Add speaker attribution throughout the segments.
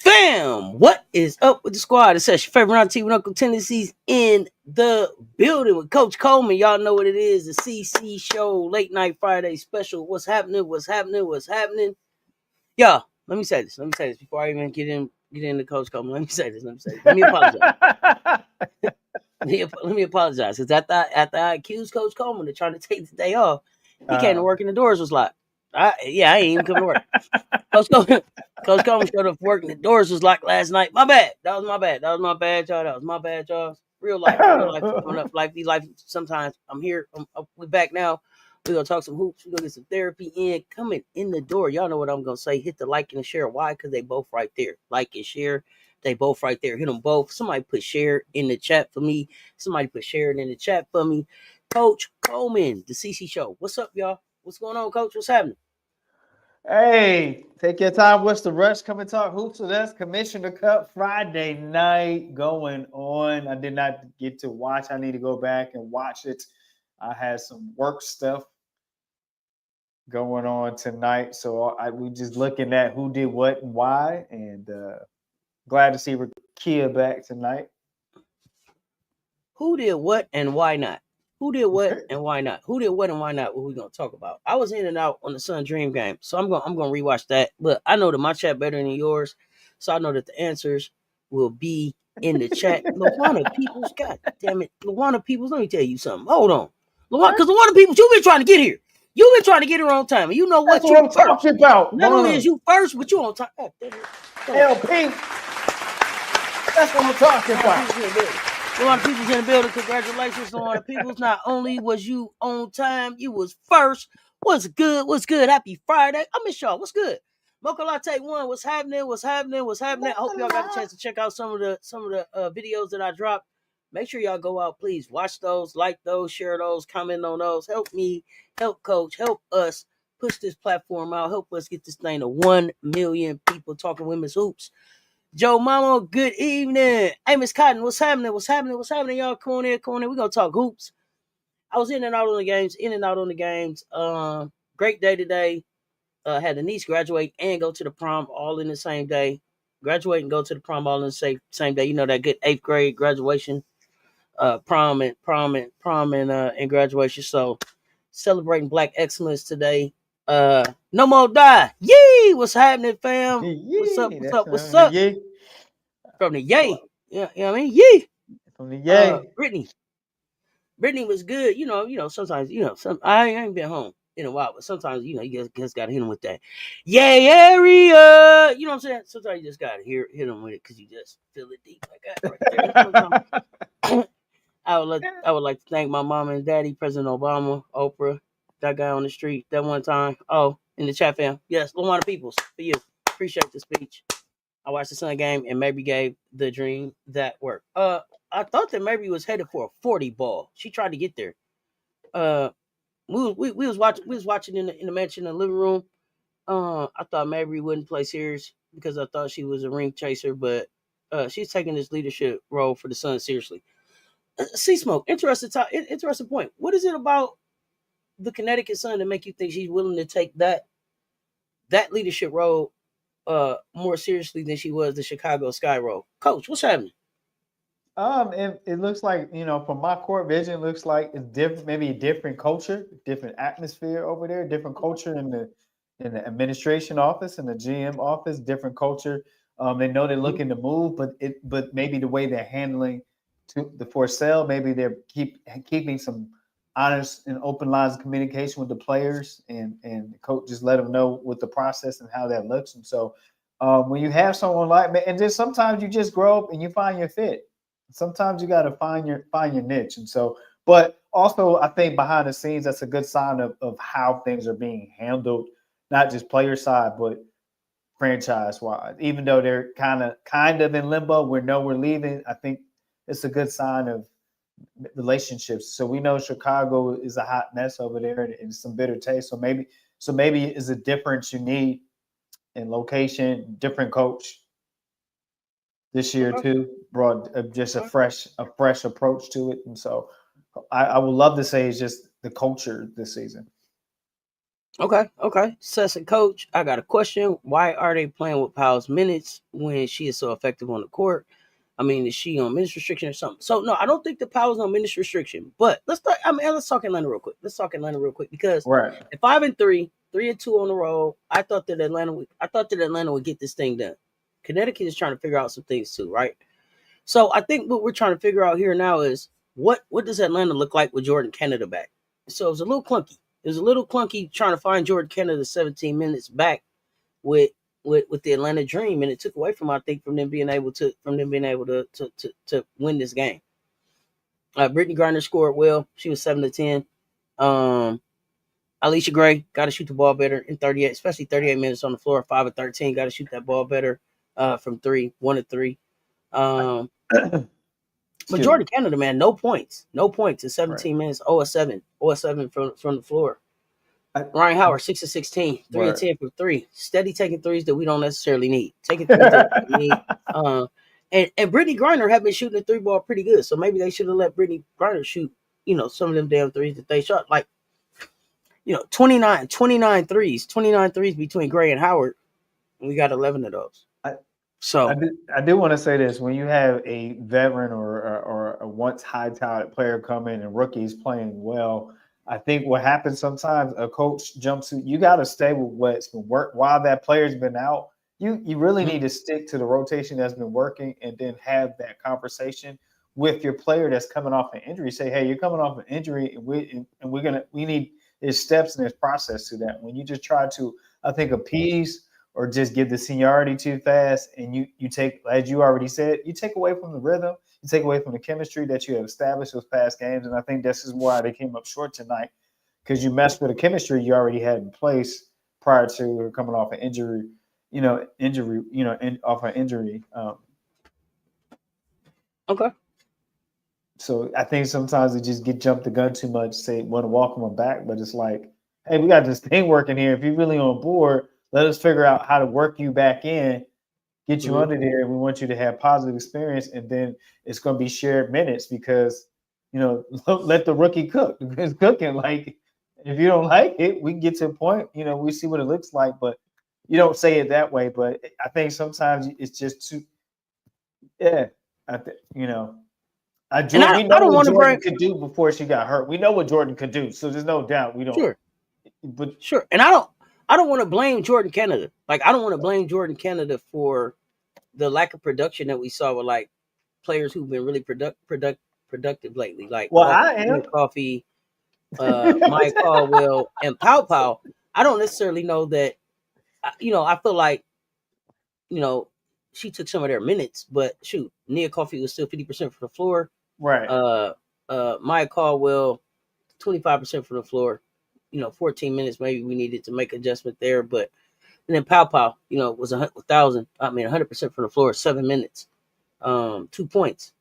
Speaker 1: Fam, what is up with the squad? It's your favorite round team with Uncle Tennessee's in the building with Coach Coleman. Y'all know what it is, the CC show, late night Friday special. What's happening? Y'all, let me say this before I even get into Coach Coleman. Let me say this. Let me apologize. Let me apologize. Because after I accused Coach Coleman of trying to take the day off, he came to work and the doors was locked. I ain't even come to work. Coach Coleman showed up working. The doors was locked last night. My bad. That was my bad, y'all. Real life coming up. Life be life. Sometimes I'm here. We're back now. We're gonna talk some hoops. We're gonna get some therapy in. Coming in the door. Y'all know what I'm gonna say. Hit the like and the share. Why? Because they both right there. Like and share. They both right there. Hit them both. Somebody put share in the chat for me. Somebody put share in the chat for me. Coach Coleman, the CC show. What's up, y'all? What's going on, Coach? What's happening?
Speaker 2: Hey, take your time. What's the rush? Come and talk hoops with us. Commissioner Cup Friday night going on. I did not get to watch. I need to go back and watch it. I had some work stuff going on tonight. So we just looking at who did what and why. And glad to see Rakia back tonight.
Speaker 1: Who did what and why not? Who did what and why not? Who did what and why not? What we gonna talk about? I was in and out on the Sun Dream game, so I'm gonna rewatch that. But I know that my chat better than yours, so I know that the answers will be in the chat. Luana Peoples, God damn it, Luana Peoples. Let me tell you something. Hold on, Luana, because Luana Peoples, you've been trying to get here. You've been trying to get here on time, and you know what?
Speaker 2: That's what I'm talking about.
Speaker 1: Not only is you first, but you on time. Oh,
Speaker 2: LP. That's what I'm talking about.
Speaker 1: A lot of people's in the building. Congratulations, a lot of people's. Not only was you on time, you was first. What's good? Happy Friday. I miss y'all. What's good? Mocha Latte 1. What's happening? I hope y'all got a chance to check out some of the videos that I dropped. Make sure y'all go out, please. Watch those, like those, share those, comment on those. Help me, help Coach, help us push this platform out. Help us get this thing to 1 million people talking women's hoops. Joe Mama, good evening. Hey, Miss Cotton, what's happening? Y'all, come on in. We're going to talk hoops. I was in and out on the games. Great day today. Had a niece graduate and go to the prom all in the same day. Graduate and go to the prom all in the same day. You know that good 8th grade graduation, prom and graduation. So celebrating Black excellence today. No more die. Yee! What's happening, fam? What's up?
Speaker 2: Yay.
Speaker 1: From the Yay. Yeah, you know what I mean? Yee!
Speaker 2: From the Yay.
Speaker 1: Brittany was good. You know, sometimes, I ain't been home in a while, but sometimes, you just gotta hit them with that yay area. You know what I'm saying? Sometimes you just gotta hit them with it because you just feel it deep like that right there. I would like to thank my mom and daddy, President Obama, Oprah, that guy on the street that one time. Oh, in the chat, fam. Yes, Luana Peoples, for you. Appreciate the speech. I watched the Sun game and Mabry gave the dream that worked. I thought that Mabry was headed for a 40 ball. She tried to get there. We was watching in the mansion in the living room. I thought Mabry wouldn't play serious because I thought she was a ring chaser, but she's taking this leadership role for the Sun seriously. See, Smoke, interesting point. What is it about the Connecticut Sun to make you think she's willing to take that leadership role more seriously than she was the Chicago Sky role? Coach, what's happening?
Speaker 2: It looks like, from my court vision, it looks like it's different, maybe a different culture, different atmosphere over there, different culture in the administration office and the GM office, different culture They know they're looking to move, but maybe the way they're handling to the for sale, maybe they're keeping some honest and open lines of communication with the players, and the coach just let them know what the process and how that looks. And so when you have someone like, and then sometimes you just grow up and you find your fit. Sometimes you got to find your niche. And so, but also I think behind the scenes, that's a good sign of how things are being handled, not just player side, but franchise wise. Even though they're kind of in limbo, we're leaving. I think it's a good sign of relationships. So we know Chicago is a hot mess over there and some bitter taste. So maybe it's a difference you need in location, different coach this year
Speaker 1: Okay.
Speaker 2: too. Brought just a
Speaker 1: Okay.
Speaker 2: fresh approach to it. And so I would love to say it's just the culture this season.
Speaker 1: Okay. Okay. Assistant coach, I got a question. Why are they playing with Powell's minutes when she is so effective on the court? I mean, is she on minutes restriction or something? So no, I don't think the Powell's on minutes restriction. But let's talk Atlanta real quick. Let's talk Atlanta real quick because
Speaker 2: Right.
Speaker 1: at 5-3, 3-2 on the road, I thought that Atlanta would get this thing done. Connecticut is trying to figure out some things too, right? So I think what we're trying to figure out here now is what does Atlanta look like with Jordan Canada back? So it was a little clunky. It was a little clunky trying to find Jordan Canada 17 minutes back with the Atlanta Dream, and it took away from, I think, from them being able to win this game. Brittany Griner scored well. She was 7-10. Alicia Gray got to shoot the ball better in 38, especially 38 minutes on the floor. 5-13, got to shoot that ball better from three, 1-3. But Jordan Canada, man, no points in 17 minutes. 0-7 from the floor. Ryan Howard, 6-16, 3-10 from three. Steady taking threes that we don't necessarily need. Taking threes that we need. And Brittany Griner have been shooting the three ball pretty good. So maybe they should have let Brittany Griner shoot, some of them damn threes that they shot. Like, 29 threes between Gray and Howard. And we got 11 of those. So
Speaker 2: I do want to say this: when you have a veteran or a once high touted player come in and rookies playing well, I think what happens sometimes a coach jumps. You got to stay with what's been work while that player's been out. You really need to stick to the rotation that's been working, and then have that conversation with your player that's coming off an injury. Say, hey, you're coming off an injury, and we need there's steps in this process to that. When you just try to, I think, appease or just give the seniority too fast, and you take, as you already said, you take away from the rhythm, you take away from the chemistry that you have established those past games. And I think this is why they came up short tonight, because you messed with the chemistry you already had in place prior to coming off an injury, off an injury.
Speaker 1: Okay.
Speaker 2: So I think sometimes they just get jumped the gun too much, say want to welcome them back, but it's like, hey, we got this thing working here. If you're really on board, let us figure out how to work you back in, get you under there, and we want you to have positive experience, and then it's going to be shared minutes because, let the rookie cook. It's cooking. Like, if you don't like it, we can get to a point, we see what it looks like, but you don't say it that way. But I think sometimes it's just too, yeah, we know what Jordan could do before she got hurt. We know what Jordan could do, so there's no doubt. We don't.
Speaker 1: Sure. And I don't want to blame Jordan Canada. Like, I don't want to blame Jordan Canada for the lack of production that we saw with, like, players who've been really productive lately. Like,
Speaker 2: I am
Speaker 1: Coffee, Mike Caldwell, and Pow. I don't necessarily know that. I feel like, she took some of their minutes, but shoot, Nia Coffee was still 50% from the floor.
Speaker 2: Right.
Speaker 1: Mike Caldwell, 25% from the floor. 14 minutes, maybe we needed to make adjustment there, but and then Pow, was 100% from the floor, 7 minutes, 2 points.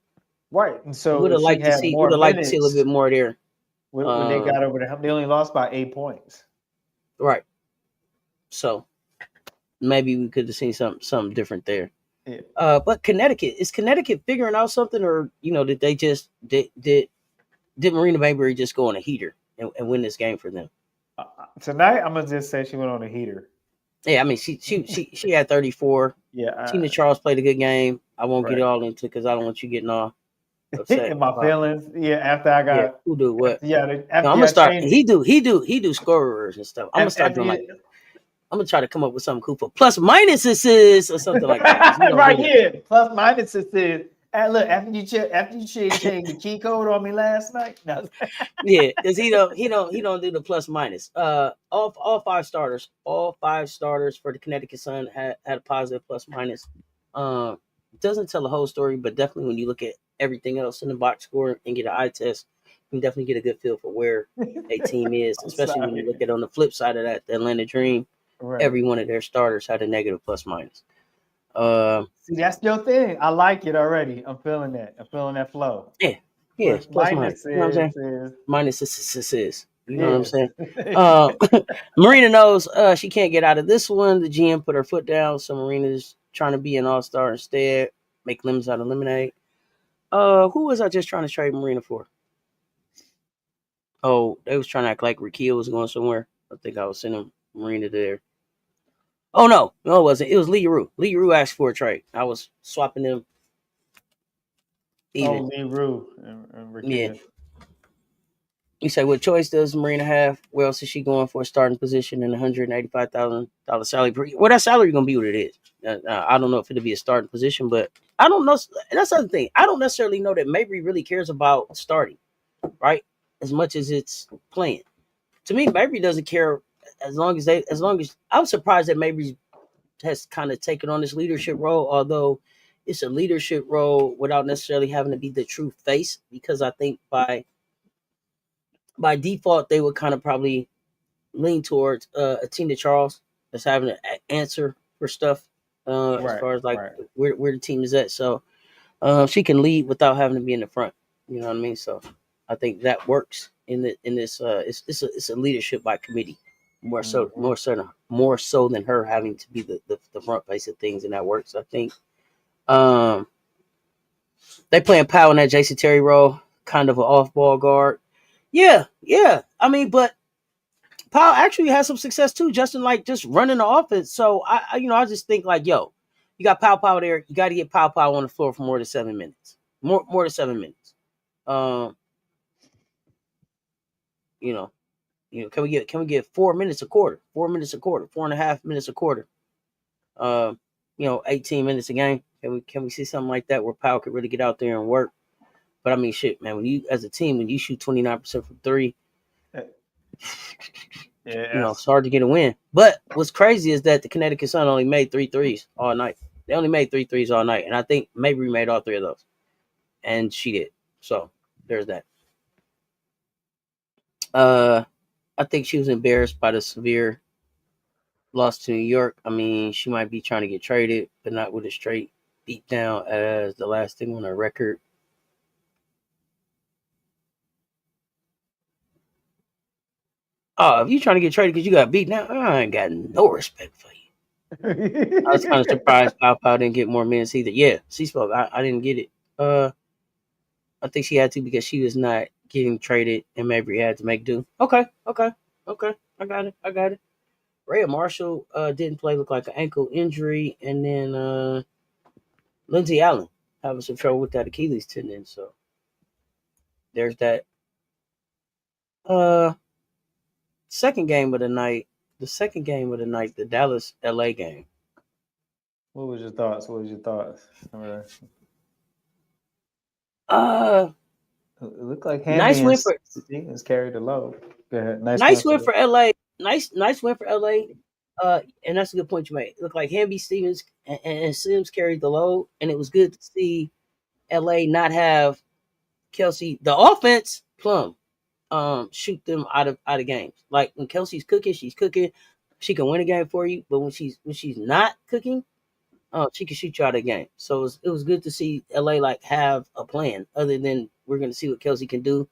Speaker 2: Right, and so
Speaker 1: Would have liked to see a little bit more there.
Speaker 2: When they got over the hump, they only lost by 8 points.
Speaker 1: Right. So maybe we could have seen something different there.
Speaker 2: Yeah.
Speaker 1: But is Connecticut figuring out something, or did they just did Marina Mayberry just go on a heater and win this game for them?
Speaker 2: Tonight, I'm gonna just say she went on a heater.
Speaker 1: Yeah, I mean she had 34.
Speaker 2: Yeah.
Speaker 1: Tina Charles played a good game. I won't get it all into because I don't want you getting all upset.
Speaker 2: In my feelings. Yeah, after I got
Speaker 1: who do what?
Speaker 2: Yeah,
Speaker 1: I'm gonna start. He do scorers and stuff. I'm gonna start doing like I'm gonna try to come up with something cool for plus minuses or something like that. 'Cause he don't
Speaker 2: Right
Speaker 1: do that.
Speaker 2: here. Plus minus it says. And look, after you changed the key code on me last night. No.
Speaker 1: Yeah, because he don't do the plus minus. All five starters for the Connecticut Sun had a positive plus minus. Um, doesn't tell the whole story, but definitely when you look at everything else in the box score and get an eye test, you can definitely get a good feel for where a team is.
Speaker 2: I'm
Speaker 1: Especially when you
Speaker 2: sorry.
Speaker 1: look at on the flip side of that, the Atlanta Dream,
Speaker 2: Right.
Speaker 1: every one of their starters had a negative plus minus. Um,
Speaker 2: See, that's your thing. I like it already. I'm feeling that. I'm feeling that flow.
Speaker 1: yeah, yeah,
Speaker 2: Plus
Speaker 1: plus minus.
Speaker 2: minus
Speaker 1: You know what I'm saying?
Speaker 2: is
Speaker 1: Minus is. You know what I'm
Speaker 2: yes.
Speaker 1: saying? Uh, Marina knows she can't get out of this one. The GM put her foot down, so Marina's trying to be an all-star instead, make lemons out of lemonade. Who was I just trying to trade Marina for? Oh, they was trying to act like Raquel was going somewhere. I think I was sending Marina there. Oh no, it wasn't. It was Lee Rue. Lee Rue asked for a trade. I was swapping them even.
Speaker 2: Lee Rue and
Speaker 1: Yeah.
Speaker 2: Rakia.
Speaker 1: You say what choice does Marina have? Where else is she going for a starting position in $185,000 salary per year? Well, that salary gonna be what it is. I don't know if it'll be a starting position, but I don't know. That's the other thing. I don't necessarily know that Mabry really cares about starting, right? As much as it's playing. To me, Mabry doesn't care as long as I'm surprised that Mabry has kind of taken on this leadership role, although it's a leadership role without necessarily having to be the true face, because I think by default they would kind of probably lean towards a Tina Charles that's having an answer for stuff as
Speaker 2: Right,
Speaker 1: far as like
Speaker 2: right.
Speaker 1: where the team is at. So she can lead without having to be in the front. You know what I mean? So I think that works in this. It's a leadership by committee
Speaker 2: Mhm.
Speaker 1: more so than her having to be the front face of things, and that works. I think um, they playing Powell in that Jason Terry role, kind of an off ball guard. Yeah, yeah. I mean, but Powell actually has some success too, Justin, like just running the offense. So I just think like, yo, you got Powell there. You got to get Powell on the floor for more than 7 minutes. More than 7 minutes. Um, you know, can we get 4 minutes a quarter? 4 minutes a quarter, 4.5 minutes a quarter. 18 minutes a game. Can we see something like that where Powell could really get out there and work? But I mean, shit, man. When you as a team, when you shoot 29% from three,
Speaker 2: Yes.
Speaker 1: it's hard to get a win. But what's crazy is that the Connecticut Sun only made three threes all night. They only made three threes all night, and I think maybe we made all three of those, and she did. So there's that. Uh, I think she was embarrassed by the severe loss to New York. I mean, she might be trying to get traded, but not with a straight beat down as the last thing on her record. Oh, if you trying to get traded because you got beat down, I ain't got no respect for you. I was kind of surprised Pow didn't get more minutes either. Yeah, she spoke. I didn't get it. I think she had to because she was not getting traded and maybe had to make do. Okay. I got it. Rhea Marshall didn't play, look like an ankle injury, and then Lindsey Allen having some trouble with that Achilles tendon. So there's that. Uh, second game of the night. The second game of the night, the Dallas LA game.
Speaker 2: What was your thoughts? What was your thoughts?
Speaker 1: Uh,
Speaker 2: It looked like
Speaker 1: nice
Speaker 2: Hammy and
Speaker 1: win for
Speaker 2: Stevens carried the load. Go ahead. Nice win
Speaker 1: nice
Speaker 2: for
Speaker 1: win
Speaker 2: them.
Speaker 1: for LA. Nice win for LA. And that's a good point you made. It looked like Hamby Stevens and Sims carried the load, and it was good to see LA not have Kelsey. The offense plum shoot them out of games. Like when Kelsey's cooking, she's cooking. She can win a game for you, but when she's not cooking, she can shoot you out of the game. So it was good to see LA like have a plan other than we're gonna see what Kelsey can do.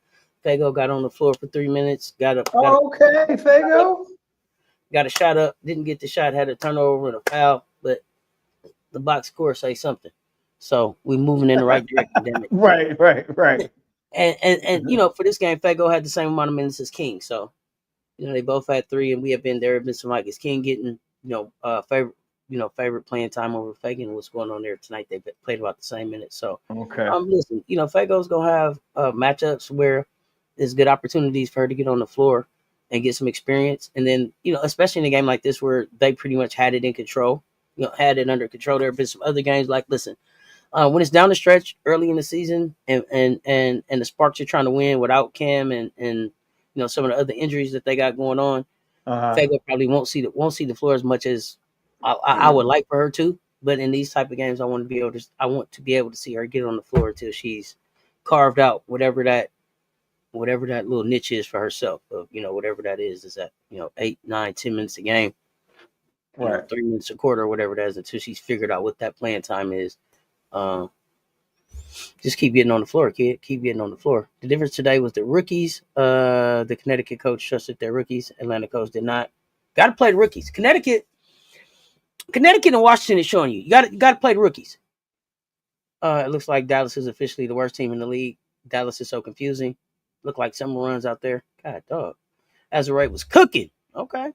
Speaker 1: Fago got on the floor for 3 minutes,
Speaker 2: Okay, Fago.
Speaker 1: got a shot up, didn't get the shot, had a turnover and a foul, but the box score say something. So we moving in the right direction, damn it.
Speaker 2: Right.
Speaker 1: And for this game, Fago had the same amount of minutes as King. So they both had three, and we have been there. Have been some like is King getting favorite playing time over Fagan. What's going on there tonight? They played about the same minutes. So
Speaker 2: Okay.
Speaker 1: listen, Fago's gonna have matchups where there's good opportunities for her to get on the floor. and get some experience. And then, especially in a game like this where they pretty much had it in control, had it under control. There have been some other games like, listen, when it's down the stretch early in the season and the Sparks are trying to win without Cam and some of the other injuries that they got going on, Fago probably won't see the floor as much as I would like for her to. But in these type of games, I want to be able to see her get on the floor until she's carved out whatever that little niche is for herself. Of whatever that is that 8, 9, 10 minutes a game,
Speaker 2: Right.
Speaker 1: 3 minutes a quarter, or whatever that is, until she's figured out what that playing time is. Just keep getting on the floor, kid. Keep getting on the floor. The difference today was the rookies. The Connecticut coach trusted their rookies. Atlanta coach did not. Got to play the rookies. Connecticut and Washington is showing you. You got to play the rookies. It looks like Dallas is officially the worst team in the league. Dallas is so confusing. Look like summer runs out there. God, dog. Azurite was cooking. Okay.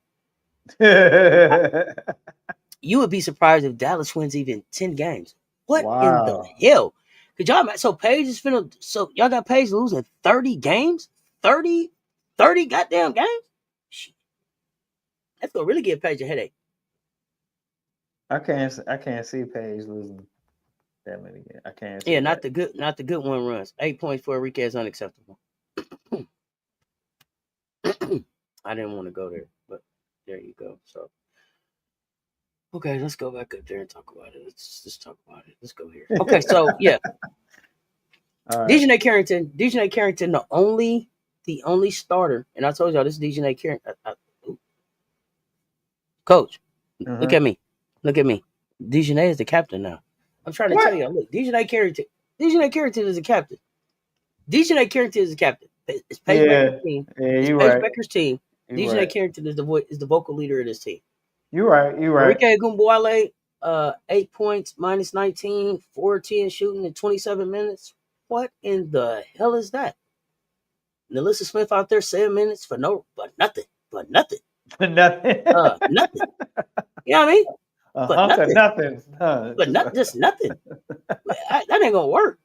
Speaker 1: You would be surprised if Dallas wins even 10 games. What in the hell? Could y'all? So Paige is finna. So y'all got Paige losing 30 games, 30 goddamn games. Shit. That's gonna really give Paige a headache.
Speaker 2: I can't see Paige losing that many games. I can't.
Speaker 1: Yeah, not the good one runs. 8 points for Enrique is unacceptable. I didn't want to go there, but there you go. So. Okay, let's go back up there and talk about it. Let's just talk about it. Let's go here. Okay, so yeah, right. DeJounte Carrington, the only starter, and I told y'all this is DeJounte Carrington. Coach, look at me. DeJounte is the captain now. I'm trying to tell y'all. Look, DeJounte Carrington is the captain. DeJounte Carrington is the captain. It's Paige Becker's team. It's Paige Becker's team. DeJounte Carrington is the vocal leader of this team.
Speaker 2: You're right.
Speaker 1: Enrique Gumbuale, 8 points, minus 19, 4-10 shooting in 27 minutes. What in the hell is that? Nalissa Smith out there 7 minutes for nothing.
Speaker 2: Nothing.
Speaker 1: Nothing. You know what I mean?
Speaker 2: Nothing.
Speaker 1: But just nothing. That ain't gonna work.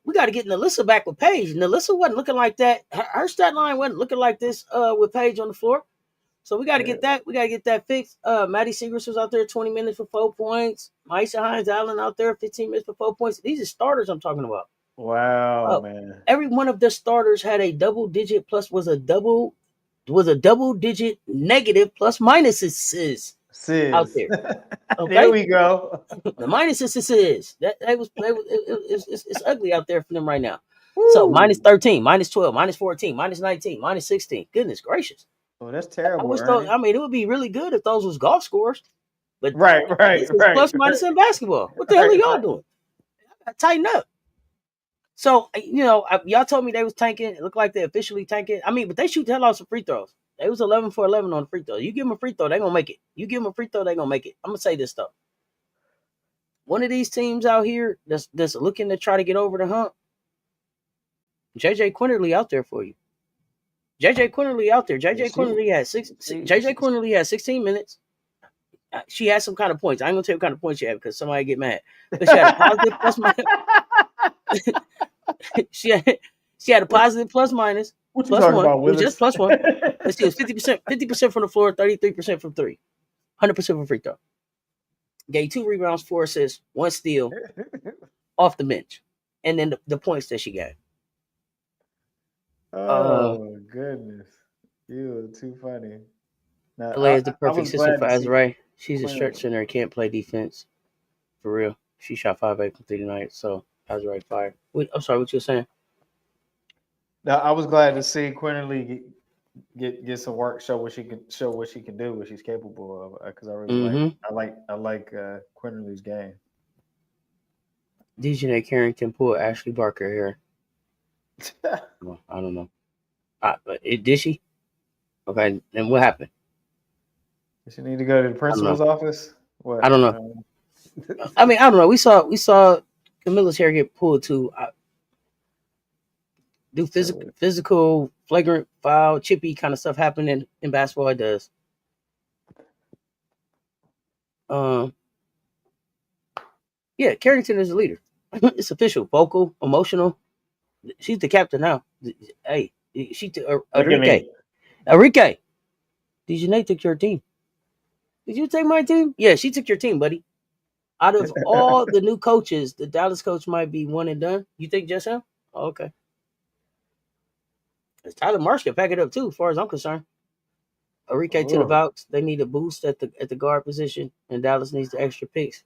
Speaker 1: We got to get Nalissa back with Paige. Nalissa wasn't looking like that. Her stat line wasn't looking like this with Paige on the floor. So we got to get that. We got to get that fixed. Maddie Segrist was out there 20 minutes for 4 points. Maisha Hines-Allen out there 15 minutes for 4 points. These are starters I'm talking about.
Speaker 2: Wow, man.
Speaker 1: Every one of the starters had a double-digit plus was a double-digit negative plus minuses out there. Okay?
Speaker 2: There we go.
Speaker 1: The minuses is it's ugly out there for them right now. Woo. So minus 13, minus 12, minus 14, minus 19, minus 16. Goodness gracious.
Speaker 2: Oh, that's terrible.
Speaker 1: It would be really good if those was golf scores. But
Speaker 2: right.
Speaker 1: Plus minus in basketball. What the hell are y'all doing? Tighten up. So, y'all told me they was tanking. It looked like they officially tanking. But they shoot the hell out some free throws. They was 11 for 11 on the free throw. You give them a free throw, they gonna make it. You give them a free throw, they gonna make it. I'm gonna say this stuff. One of these teams out here that's looking to try to get over the hump, JJ Quinterly out there for you. JJ Quinterly out there. JJ Quinterly had 16 minutes. She had some kind of points. I ain't gonna tell you what kind of points she had because somebody get mad. But she had a positive plus minus. she had a positive plus minus.
Speaker 2: What you talking about, Willis?
Speaker 1: It was just plus one. But she was 50% from the floor, 33% from three, 100% from free throw. Gave 2 rebounds, 4 assists, 1 steal off the bench, and then the points that she got.
Speaker 2: Oh goodness, you are too funny. Now,
Speaker 1: LA is the perfect system for Azurite. She's a stretch center and can't play defense. For real. She shot 5-8 from 3 tonight, so Azurite fire. I'm sorry, what you were saying?
Speaker 2: Now, I was glad to see Quinterly get some work, show what she can do, what she's capable of. Because I really like Quinterly's game.
Speaker 1: DeJounte Carrington pulled Ashley Barker here. Well, I don't know. Did she? Okay, then what happened?
Speaker 2: Does she need to go to the principal's office? What?
Speaker 1: I don't know. I don't know. We saw Camilla's hair get pulled too. Do physical, flagrant foul, chippy kind of stuff happen in basketball? It does. Yeah, Carrington is a leader. It's official, vocal, emotional. She's the captain now. Hey, she Enrique. Enrique, Dejanay took your team. Did you take my team? Yeah, she took your team, buddy. Out of all the new coaches, the Dallas coach might be one and done. You think just him? Oh, okay. 'Cause Tyler Marsh can pack it up too, as far as I'm concerned. Enrique to the
Speaker 2: Oh,
Speaker 1: Vouch. They need a boost at the guard position, and Dallas needs the extra picks.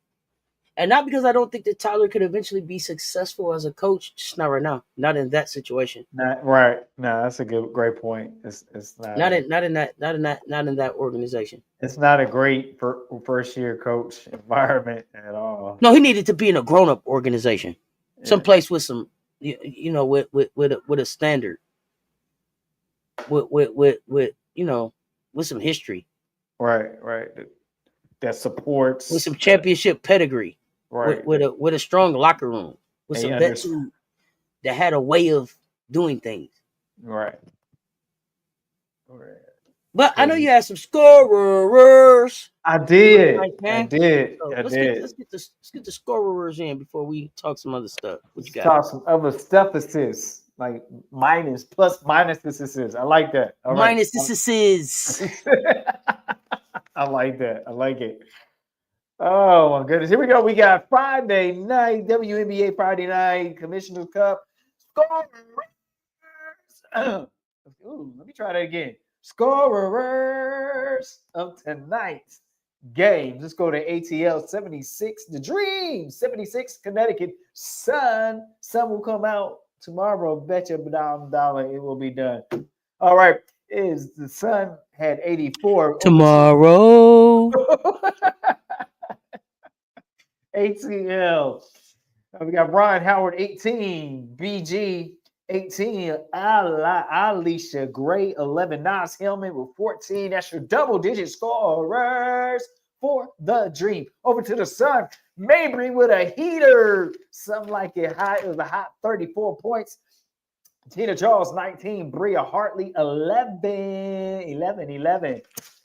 Speaker 1: And not because I don't think that Tyler could eventually be successful as a coach, just not right now. Not in that situation.
Speaker 2: not right. No, that's a great point. It's not a
Speaker 1: Not in that organization.
Speaker 2: it's not a great first year coach environment at all.
Speaker 1: No, he needed to be in a grown up organization,
Speaker 2: Yeah,
Speaker 1: someplace with some, with a standard, with with some history,
Speaker 2: right. That
Speaker 1: with
Speaker 2: supports
Speaker 1: some championship pedigree,
Speaker 2: right.
Speaker 1: with a strong locker room, with
Speaker 2: And you
Speaker 1: some vets that had a way of doing things.
Speaker 2: right. Right.
Speaker 1: But I know
Speaker 2: And
Speaker 1: you had some scorers.
Speaker 2: I
Speaker 1: Nice
Speaker 2: did. I
Speaker 1: man.
Speaker 2: did.
Speaker 1: So
Speaker 2: I
Speaker 1: let's get
Speaker 2: did.
Speaker 1: the scorers in before we talk some other stuff. What you
Speaker 2: Let's
Speaker 1: got?
Speaker 2: talk some other stuff assists, like minus, plus minus assists. I like that. All right.
Speaker 1: Minus this is
Speaker 2: I like that. I like it. Oh my goodness. Here we go. We got Friday night, WNBA Friday night, Commissioner's Cup. Scorers. Ooh, let me try that again. Scorers of tonight's games. Let's go to ATL 76. The Dream 76, Connecticut Sun. Sun will come out tomorrow. Betcha $1 it will be done. All right. Is the Sun had 84
Speaker 1: tomorrow.
Speaker 2: ATL. We got Brian Howard 18, BG 18, Alicia Gray 11, Nas Hillman with 14. That's your double digit scorers for the Dream. Over to the Sun, Mabry with a heater. Something like it was a hot 34 points. Tina Charles 19, Bria Hartley 11.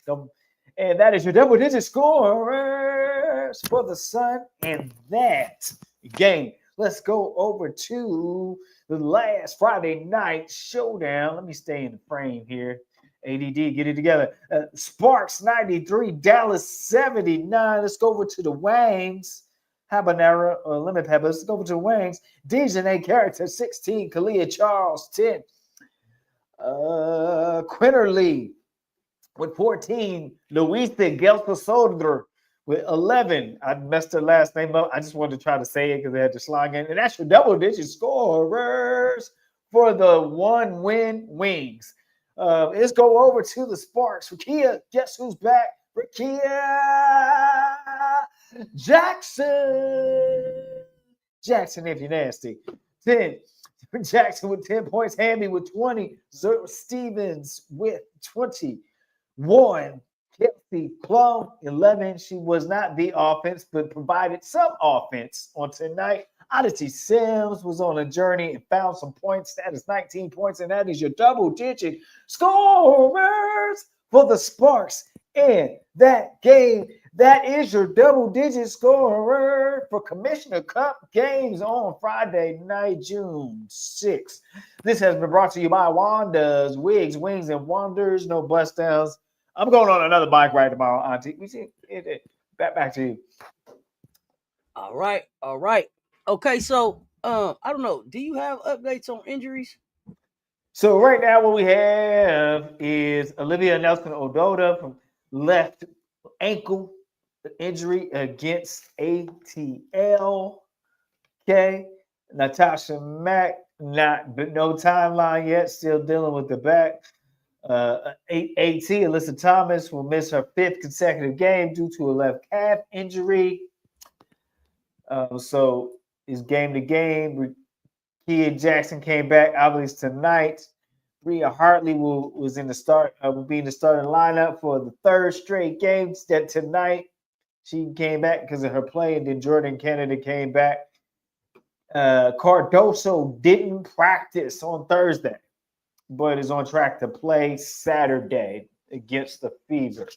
Speaker 2: So, and that is your double digit scorers for the Sun in that game. Let's go over to the last Friday night showdown. Let me stay in the frame here. ADD, get it together. Sparks 93, Dallas 79. Let's go over to the Wangs. Habanero or lemon peppers. Let's go over to the Wangs. Dejanay Character 16, Kalia Charles 10. Quinterly with 14, Luisa Gelsa Solder with 11. I messed her last name up. I just wanted to try to say it because they had to slog in. And that's your double digit scorers for the one win Wings. Let's go over to the Sparks. Rakia, guess who's back? Rakia Jackson, if you're nasty. 10. Jackson with 10 points. Hamby with 20. Stevens with 21. Kelsey Plum, 11. She was not the offense, but provided some offense on tonight. Odyssey Sims was on a journey and found some points. That is 19 points, and that is your double-digit scorers for the Sparks in that game. That is your double-digit scorer for Commissioner Cup games on Friday night, June 6th. This has been brought to you by Wanda's Wigs, Wings, and Wonders. No bust downs. I'm going on another bike ride tomorrow, Auntie. We see it. Back to you.
Speaker 1: All right. Okay, so I don't know. Do you have updates on injuries?
Speaker 2: So right now, what we have is Olivia Nelson Ododa from left ankle injury against ATL. Okay, Natasha Mack, no timeline yet, still dealing with the back. AT Alyssa Thomas will miss her 5th consecutive game due to a left calf injury. So it's game to game. Kia Jackson came back obviously tonight. Bria Hartley will be in the starting lineup for the 3rd straight game. That tonight she came back because of her play, and then Jordan Kennedy came back. Cardoso didn't practice on Thursday, but is on track to play Saturday against the Fever.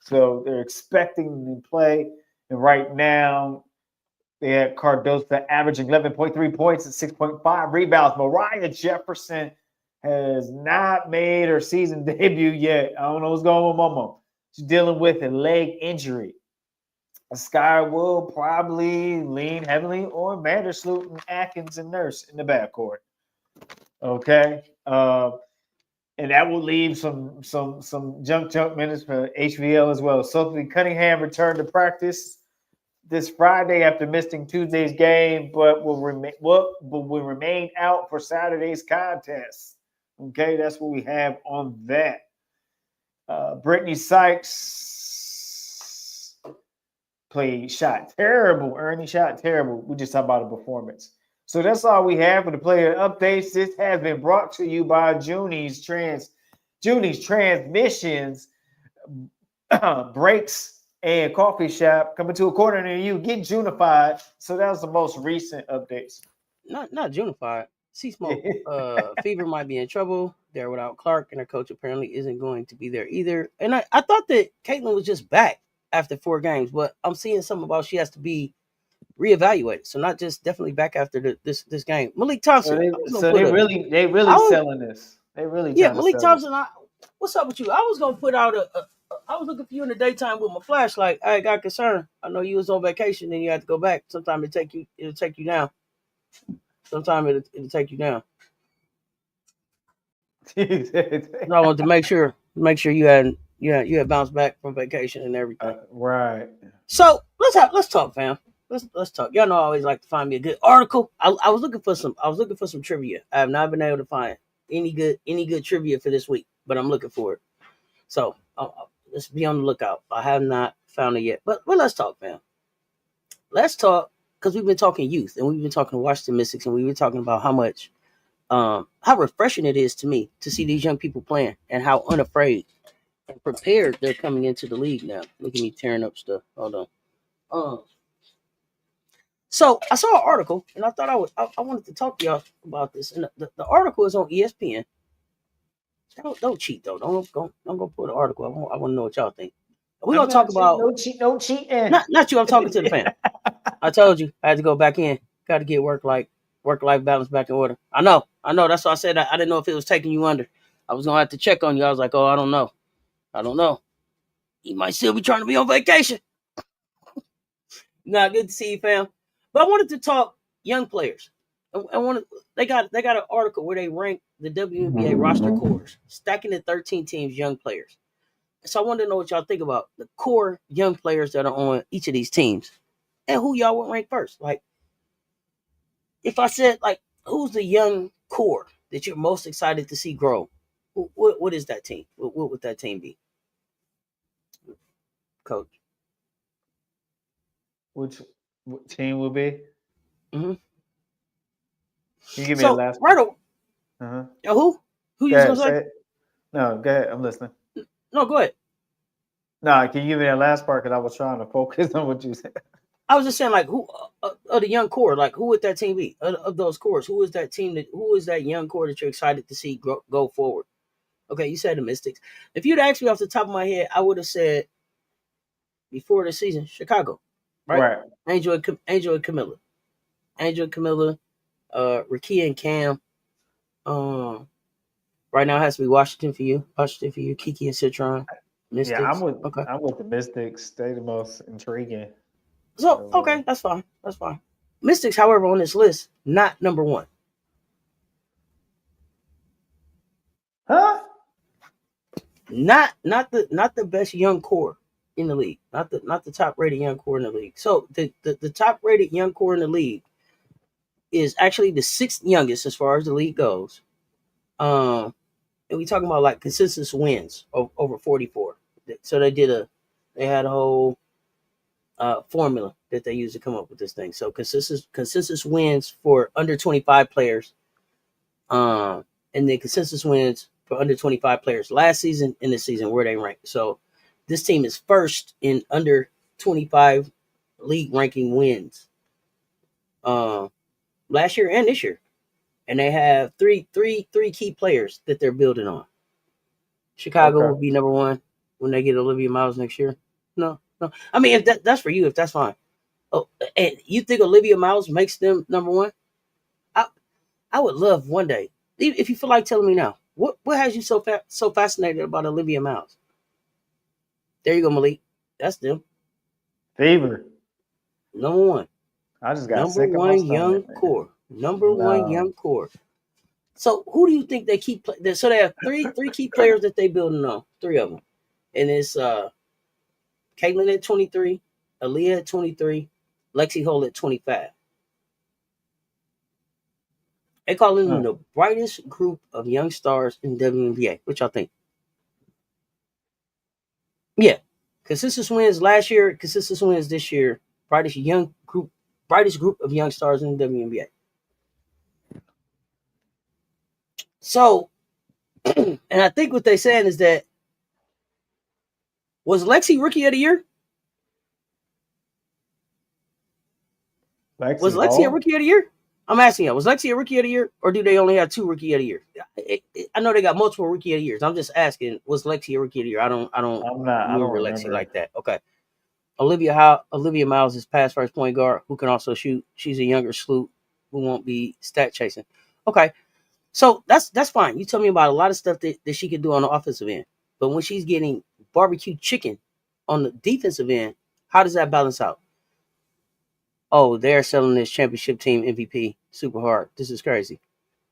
Speaker 2: So they're expecting him to play, and right now they had Cardoso averaging 11.3 points and 6.5 rebounds. Mariah Jefferson has not made her season debut yet. I don't know what's going on with Momo. She's dealing with a leg injury. Sky will probably lean heavily on Vandersloot and Atkins and Nurse in the backcourt. Okay. And that will leave some junk minutes for HVL as well. Sophie Cunningham returned to practice this Friday after missing Tuesday's game, but will remain out for Saturday's contest. Okay, that's what we have on that. Brittany Sykes shot terrible. Ernie shot terrible. We just talked about a performance. So that's all we have for the player updates. This has been brought to you by Junie's Transmissions, Brakes, and Coffee Shop, coming to a corner near you. Get Junified. So that was the most recent updates.
Speaker 1: Not Junified. C Smoke. Fever might be in trouble. They're without Clark, and her coach apparently isn't going to be there either. And I thought that Caitlin was just back after 4 games, but I'm seeing something about she has to be reevaluated. So not just definitely back after this game. Malik Thompson.
Speaker 2: They really selling this. They really
Speaker 1: Malik Thompson. What's up with you? I was gonna put out I was looking for you in the daytime with my flashlight. I got concerned. I know you was on vacation and you had to go back. Sometime it'll take you down. Sometime it'll take you down. I wanted to make sure you had bounced back from vacation and everything.
Speaker 2: Right.
Speaker 1: So let's talk, fam. Let's talk. Y'all know I always like to find me a good article. I was looking for some trivia. I have not been able to find any good trivia for this week, but I'm looking for it. So let's be on the lookout. I have not found it yet, but let's talk, fam. Let's talk, because we've been talking youth and we've been talking Washington Mystics and we've been talking about how refreshing it is to me to see these young people playing and how unafraid and prepared they're coming into the league now. Look at me tearing up stuff. Hold on. So I saw an article and I thought I wanted to talk to y'all about this. And the article is on ESPN. Don't cheat though. Don't go put an article. I want to know what y'all think. We're gonna talk about
Speaker 2: no cheating.
Speaker 1: Not you. I'm talking to the fan. I told you I had to go back in. Got to get work life balance back in order. I know. That's why I said I didn't know if it was taking you under. I was gonna have to check on you. I was like, oh, I don't know. You might still be trying to be on vacation. Nah, good to see you, fam. But I wanted to talk young players. They got an article where they rank the WNBA roster cores, stacking the 13 teams young players. So I wanted to know what y'all think about the core young players that are on each of these teams and who y'all would rank first. Like, if I said, like, who's the young core that you're most excited to see grow? What is that team? What would that team be? Coach.
Speaker 2: Which team will be?
Speaker 1: Mm-hmm.
Speaker 2: Can you give me the last
Speaker 1: right over. Who? Who you gonna say?
Speaker 2: No, go ahead. I'm listening.
Speaker 1: No, go ahead.
Speaker 2: No, can you give me that last part? Because I was trying to focus on what you said.
Speaker 1: I was just saying, like, who of the young core, like, who would that team be? Of those cores, who is that team who is that young core that you're excited to see go forward? Okay, you said the Mystics. If you'd asked me off the top of my head, I would have said before the season, Chicago, right? Angel and Camilla, Rakia and Cam. Right now it has to be Washington for you, Kiki and Citron. Mystics.
Speaker 2: Yeah, I'm with the Mystics. They're the most intriguing.
Speaker 1: So okay, that's fine. Mystics, however, on this list, not number one.
Speaker 2: Huh?
Speaker 1: Not the best young core in the league. Not the top rated young core in the league. So the top rated young core in the league is actually the 6th youngest as far as the league goes. And we talking about like consensus wins over 44. So they had a whole formula that they used to come up with this thing. So consensus wins for under 25 players, and then consensus wins for under 25 players last season and this season where they rank. So this team is first in under 25 league ranking wins last year and this year, and they have three key players that they're building on. Chicago will be number one when they get Olivia Miles next year. No. I mean, if that's for you, if that's fine. Oh, and you think Olivia Miles makes them number one? I would love one day If you feel like telling me now, what has you so fascinated about Olivia Miles? There you go, Malik. That's them.
Speaker 2: Fever.
Speaker 1: Number one.
Speaker 2: I just got
Speaker 1: Number
Speaker 2: sick of my
Speaker 1: one
Speaker 2: stomach,
Speaker 1: young
Speaker 2: man.
Speaker 1: core. Number one
Speaker 2: No.
Speaker 1: young core. So who do you think they keep? So they have three key players that they building on. Three of them, and it's Caitlin at 23, Aaliyah at 23, Lexi Hole at 25. They call them
Speaker 2: Huh.
Speaker 1: the brightest group of young stars in WNBA. What y'all think? Yeah, consensus wins last year. Consensus wins this year. Brightest group of young stars in the WNBA. So, and I think what they're saying is that was Lexi Rookie of the Year? Was
Speaker 2: Lexi
Speaker 1: Lexi a
Speaker 2: Hall?
Speaker 1: Rookie of the Year? I'm asking you, was Lexi a Rookie of the Year, or do they only have two Rookie of the Year? I know they got multiple Rookie of the Years. I'm just asking, was Lexi a Rookie of the Year? I don't
Speaker 2: I'm not. I don't
Speaker 1: remember Lexi
Speaker 2: remember.
Speaker 1: like that. Okay. Olivia Miles is pass first point guard who can also shoot. She's a younger sloot who won't be stat chasing. Okay. So that's fine. You tell me about a lot of stuff that she can do on the offensive end. But when she's getting barbecue chicken on the defensive end, how does that balance out? Oh, they're selling this championship team MVP super hard. This is crazy.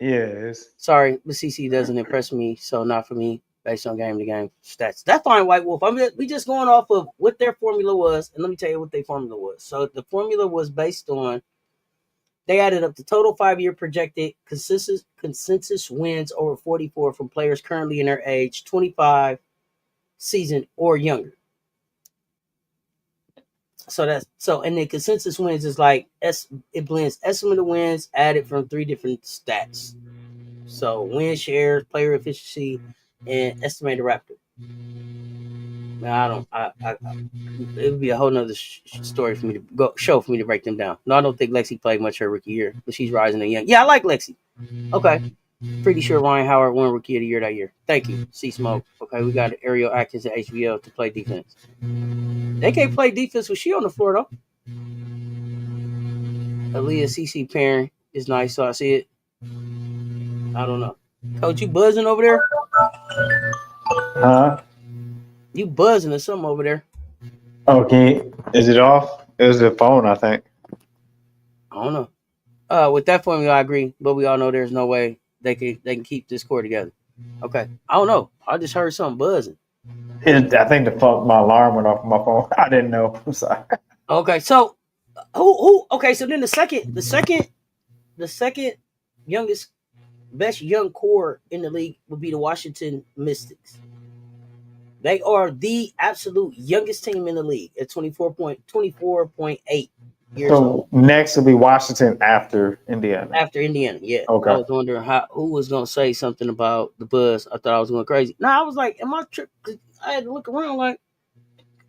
Speaker 2: Yes.
Speaker 1: Sorry, the CC doesn't impress me, so not for me based on game to game stats. That's fine, White Wolf. We just going off of what their formula was, and let me tell you what their formula was. So the formula was based on they added up the total 5-year projected consensus wins over 44 from players currently in their age 25 season or younger. And the consensus wins is like it blends estimate of wins added from three different stats. So win shares, player efficiency, and estimated raptor. Now I don't. It would be a whole nother story for me to go show for me to break them down. No, I don't think Lexi played much her rookie year, but she's rising and young. Yeah, I like Lexi. Okay, pretty sure Ryan Howard won rookie of the year that year. Thank you, C Smoke. Okay, we got Ariel Atkins at HBL to play defense. They can't play defense with she on the floor though. Aaliyah CC pairing is nice, so I see it. I don't know. Coach, you buzzing over there?
Speaker 2: Huh?
Speaker 1: You buzzing or something over there?
Speaker 2: Okay. Is it off? It was the phone, I think.
Speaker 1: I don't know. With that formula, I agree, but we all know there's no way they can keep this core together. Okay, I don't know. I just heard something buzzing.
Speaker 2: I think my alarm went off my phone. I didn't know. I'm sorry.
Speaker 1: Okay, so who? Okay, so then the second youngest, best young core in the league would be the Washington Mystics. They are the absolute youngest team in the league at 24.8 years old.
Speaker 2: So next will be Washington after Indiana.
Speaker 1: After Indiana, yeah. I
Speaker 2: Okay.
Speaker 1: was wondering who was gonna say something about the buzz. I thought I was going crazy. No, I was like, am I tripping? I had to look around like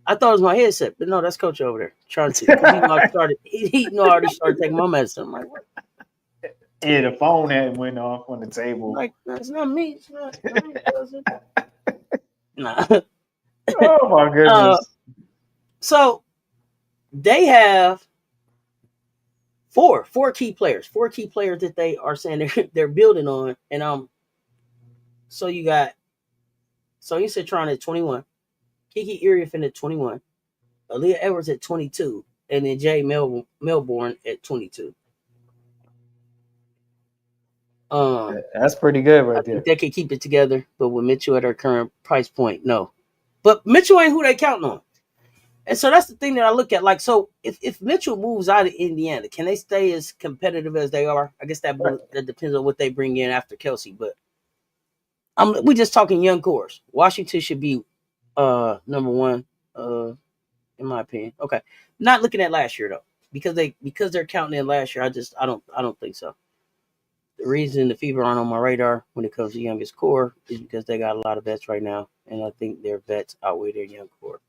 Speaker 1: I thought it was my headset, but no, that's Coach over there trying to because he already started taking my medicine. I'm like, what?
Speaker 2: Yeah, the phone had went off on the table.
Speaker 1: Like, that's not me. It's not me, buzzing. Nah.
Speaker 2: Oh my goodness.
Speaker 1: So they have four key players that they are saying they're building on, and so you got Sonya Citron at 21, Kiki Iriafen at 21, Aaliyah Edwards at 22, and then Jay Melbourne at 22.
Speaker 2: That's pretty good
Speaker 1: I
Speaker 2: right
Speaker 1: think
Speaker 2: there.
Speaker 1: they could keep it together, but with Mitchell at her current price point, no. But Mitchell ain't who they counting on. And so that's the thing that I look at. Like, so if Mitchell moves out of Indiana, can they stay as competitive as they are? I guess that depends on what they bring in after Kelsey. But we just talking young cores. Washington should be number one, in my opinion. Okay. Not looking at last year though. Because they're counting in last year, I don't think so. The reason the Fever aren't on my radar when it comes to youngest core is because they got a lot of vets right now, and I think their vets outweigh their young core.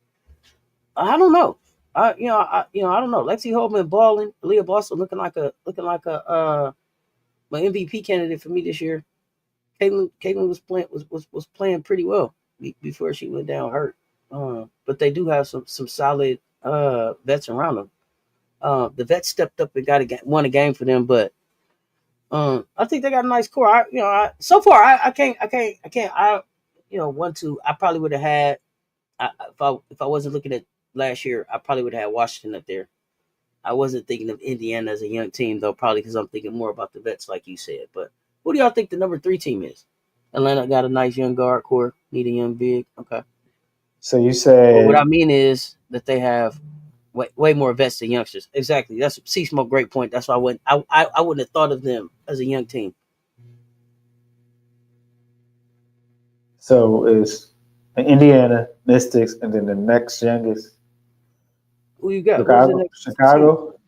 Speaker 1: I don't know. I don't know. Lexi Holman balling, Leah Boston looking like a my MVP candidate for me this year. Caitlin was playing pretty well before she went down hurt. But they do have some solid vets around them. The vets stepped up and won a game for them, but I think they got a nice core. So far, I can't, I probably would have had, if I wasn't looking at last year, I probably would have had Washington up there. I wasn't thinking of Indiana as a young team though, probably because I'm thinking more about the vets, like you said. But who do y'all think the number 3 team is? Atlanta got a nice young guard core, need a young big. Okay.
Speaker 2: So you
Speaker 1: But what I
Speaker 2: said
Speaker 1: mean is that they have way more vets than youngsters. Exactly. That's C Smoke. Great point. That's why I wouldn't have thought of them as a young team.
Speaker 2: so is Indiana Mystics, and then the next youngest
Speaker 1: Who you got? Who's the
Speaker 2: Chicago.
Speaker 1: next team?
Speaker 2: Chicago.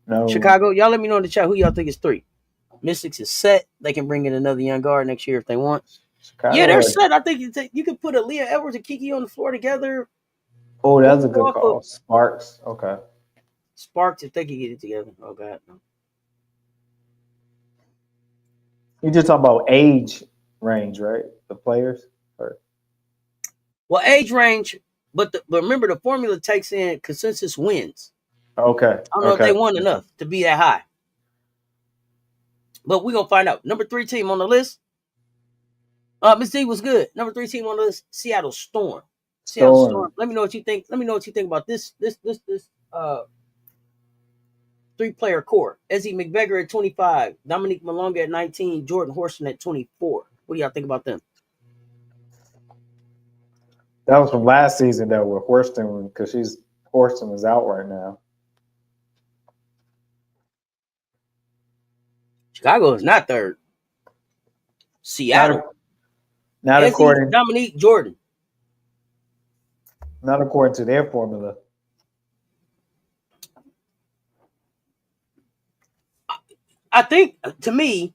Speaker 2: No,
Speaker 1: Chicago. Y'all let me know in the chat who y'all think is 3. Mystics is set. They can bring in another young guard next year if they want. Yeah,
Speaker 2: Chicago
Speaker 1: they're
Speaker 2: has.
Speaker 1: set. I think you could put Aaliyah Edwards and Kiki on the floor together.
Speaker 2: Oh,
Speaker 1: We'll
Speaker 2: that's a
Speaker 1: go
Speaker 2: good
Speaker 1: off of
Speaker 2: call. Sparks. Okay.
Speaker 1: Sparks if they could get it together. Oh God.
Speaker 2: You just talking about age range, right? The players. Or,
Speaker 1: Well, age range, but remember the formula takes in consensus wins.
Speaker 2: okay.
Speaker 1: I don't know if they
Speaker 2: Okay.
Speaker 1: won enough to be that high, but we're gonna find out. Number 3 team on the list. Miss D was good. Number 3 team on the list. Seattle Storm. Seattle
Speaker 2: Storm.
Speaker 1: Storm. Let me know what you think. Let me know what you think about this 3-player core. Ezzie McVeigor at 25, Dominique Malonga at 19, Jordan Horston at 24. What do y'all think about them?
Speaker 2: That was from last season though, with Horston, because Horston is out right now.
Speaker 1: Chicago is not third. Seattle.
Speaker 2: Not
Speaker 1: Ezzie,
Speaker 2: according
Speaker 1: Dominique, Jordan.
Speaker 2: not according to their formula.
Speaker 1: I think to me,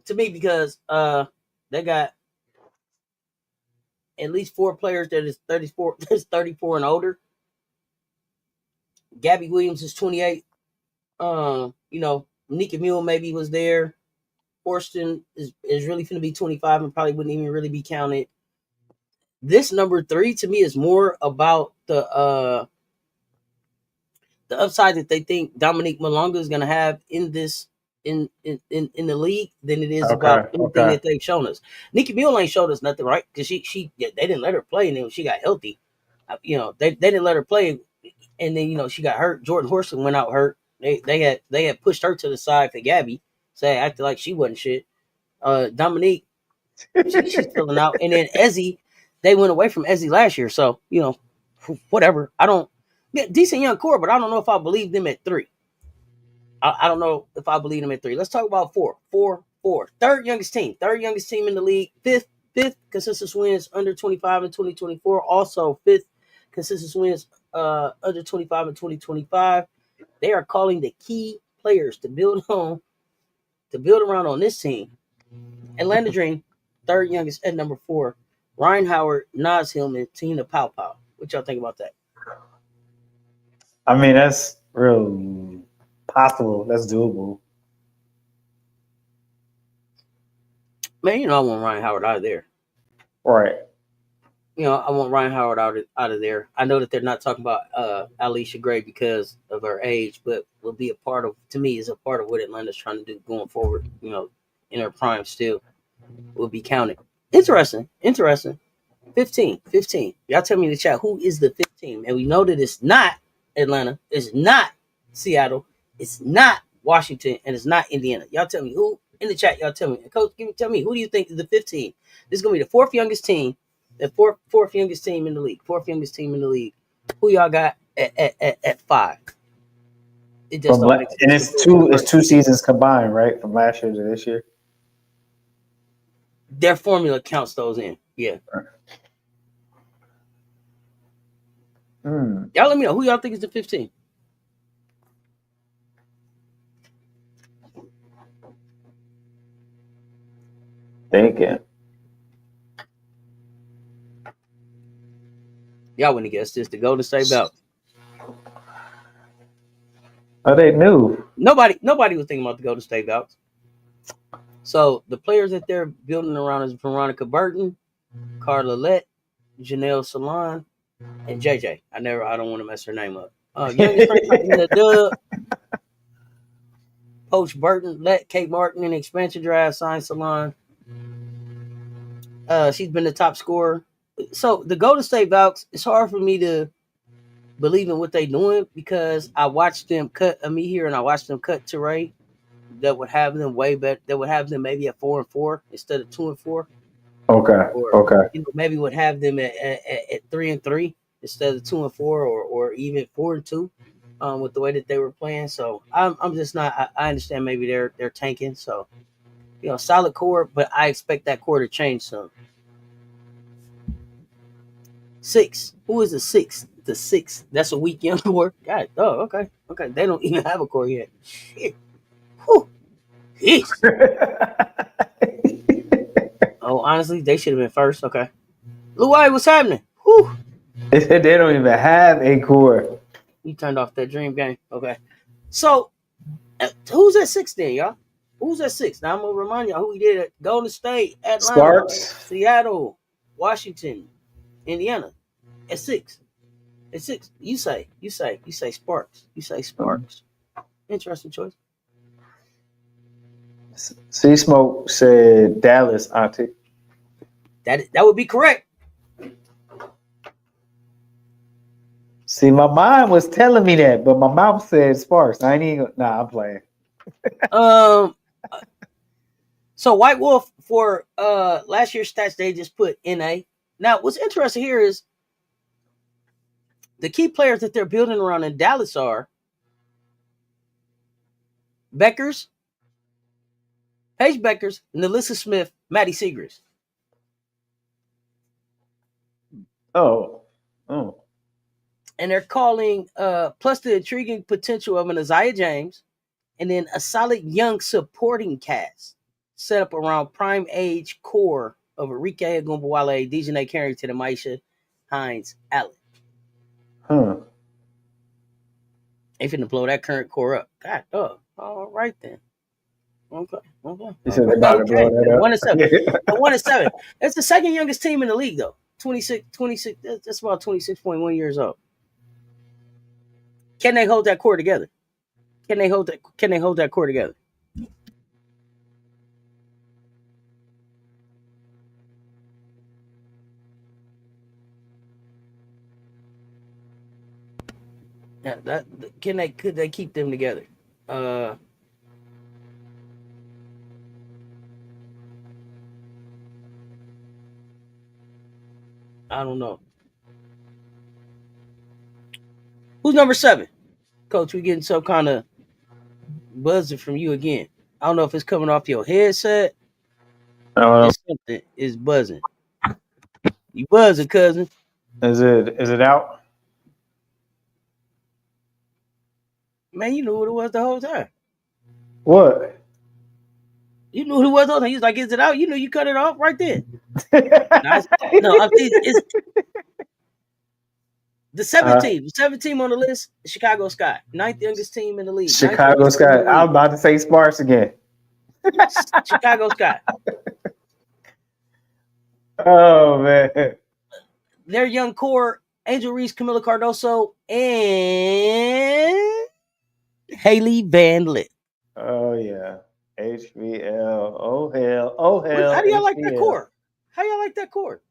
Speaker 1: because they got at least 4 players that is 34, that's 34 and older. Gabby Williams is 28. Nika Mule maybe was there. Horston is really going to be 25 and probably wouldn't even really be counted. This number 3 to me is more about the upside that they think Dominique Malonga is going to have in this in the league than it is
Speaker 2: Okay.
Speaker 1: about anything
Speaker 2: Okay.
Speaker 1: that they've shown us. Nikki Mule ain't showed us nothing, right? Because they didn't let her play, and then when she got healthy, they didn't let her play, and then she got hurt. Jordan Horston went out hurt. They had pushed her to the side for Gabby, so they acted like she wasn't shit. Dominique, she's filling out, and then Ezzie, they went away from Ezzie last year, so whatever. I don't decent young core, but I don't know if I believe them at 3. I don't know if I believe them at 3. Let's talk about 4. 4. Third youngest team. Third youngest team in the league. Fifth consensus wins under 25 in 2024. Also fifth consensus wins under 25 in 2025. They are calling the key players to build around on this team. Atlanta Dream, third youngest at number 4. Ryan Howard, Nas Hillman, Tina Pow Pow. What y'all think about that?
Speaker 2: I mean, that's real possible. That's doable.
Speaker 1: Man, I want Ryan Howard out of there.
Speaker 2: Right.
Speaker 1: I want Ryan Howard out of there. I know that they're not talking about Alicia Gray because of her age, but will be a part of what Atlanta's trying to do going forward. In her prime still will be counted. Interesting. 15. Y'all tell me in the chat who is the 15, and we know that it's not Atlanta, it's not Seattle, it's not Washington, and it's not Indiana. Y'all tell me who in the chat. Y'all tell me, Coach. Tell me who do you think is the 15? This is gonna be the fourth youngest team. The fourth youngest team in the league. Fourth youngest team in the league. Who y'all got at 5? It just don't make
Speaker 2: And
Speaker 1: sense compared to the
Speaker 2: it's
Speaker 1: first.
Speaker 2: 2 seasons combined, right? From last year to this year.
Speaker 1: Their formula counts those in. Yeah.
Speaker 2: Hmm.
Speaker 1: Y'all let me know who y'all think is the 15.
Speaker 2: Thinking.
Speaker 1: Y'all wouldn't guess this. The Golden State Belt.
Speaker 2: Oh, they knew.
Speaker 1: Nobody was thinking about the Golden State Belts. So the players that they're building around is Veronica Burton, Carla Lett, Janelle Salon, and JJ. I don't want to mess her name up. Youngest franchise in the dub. Coach Burton let Kate Martin in the expansion draft sign Salon. She's been the top scorer. So the Golden State Valks, it's hard for me to believe in what they're doing because I watched them cut Ami here and I watched them cut Teray. That would have them way better. That would have them maybe at 4-4 instead of 2-4,
Speaker 2: Okay.
Speaker 1: or
Speaker 2: Okay.
Speaker 1: maybe would have them at 3-3 instead of 2-4, or even 4-2. With the way that they were playing, so I'm just not. I understand maybe they're tanking, so solid core, but I expect that core to change some. 6. Who is the 6? The 6. That's a weak young core. God. Oh, okay. Okay. They don't even have a core yet. Shit. Whew. Jeez. Oh, honestly, they should have been first. Okay. Luai, what's happening? Whew.
Speaker 2: They don't even have a core.
Speaker 1: You turned off that dream game. Okay. So, who's at 6 then, y'all? Who's at 6? Now, I'm going to remind y'all who we did at Golden State, Atlanta,
Speaker 2: Sparks.
Speaker 1: Seattle, Washington, Indiana. At 6. At 6. You say Sparks. You say Sparks. Interesting choice.
Speaker 2: C Smoke said Dallas, Auntie.
Speaker 1: That would be correct.
Speaker 2: See, my mind was telling me that, but my mouth said Sparks. I ain't even. Nah, I'm playing.
Speaker 1: Um. So White Wolf for last year's stats, they just put NA. Now, what's interesting here is the key players that they're building around in Dallas are Beckers, Paige Beckers, Nalissa Smith, Maddie Segrist.
Speaker 2: Oh.
Speaker 1: And they're calling plus the intriguing potential of an Isaiah James, and then a solid young supporting cast set up around prime age core of Enrique Agumbawale, Dejanay Carrington, and Maisha Hines Allen. They finna blow that current core up. God, all right then. Okay.
Speaker 2: You said they're about to blow that up.
Speaker 1: 1-7. 1-7. It's the second youngest team in the league, though. 26. That's about 26.1 years old. Can they hold that core together? Can they hold that core together? Yeah, could they keep them together? I don't know. Who's number 7? Coach, we getting some kind of buzzing from you again. I don't know if it's coming off your headset. It's something is buzzing. You buzzing, cousin.
Speaker 2: Is it out?
Speaker 1: Man, you knew what it was the whole time.
Speaker 2: What?
Speaker 1: You knew who it was the whole time. He was like, is it out? You knew you cut it off right there. It's the 7th team. The 7th team on the list, Chicago Sky. 9th youngest team in the league.
Speaker 2: Chicago Sky. I was about to say Sparks again.
Speaker 1: Chicago Sky.
Speaker 2: Oh, man.
Speaker 1: Their young core, Angel Reese, Camila Cardoso, and Haley Van Lith.
Speaker 2: Oh, yeah. HVL. Oh, hell. Oh, hell.
Speaker 1: How do y'all like that core? How y'all like that core?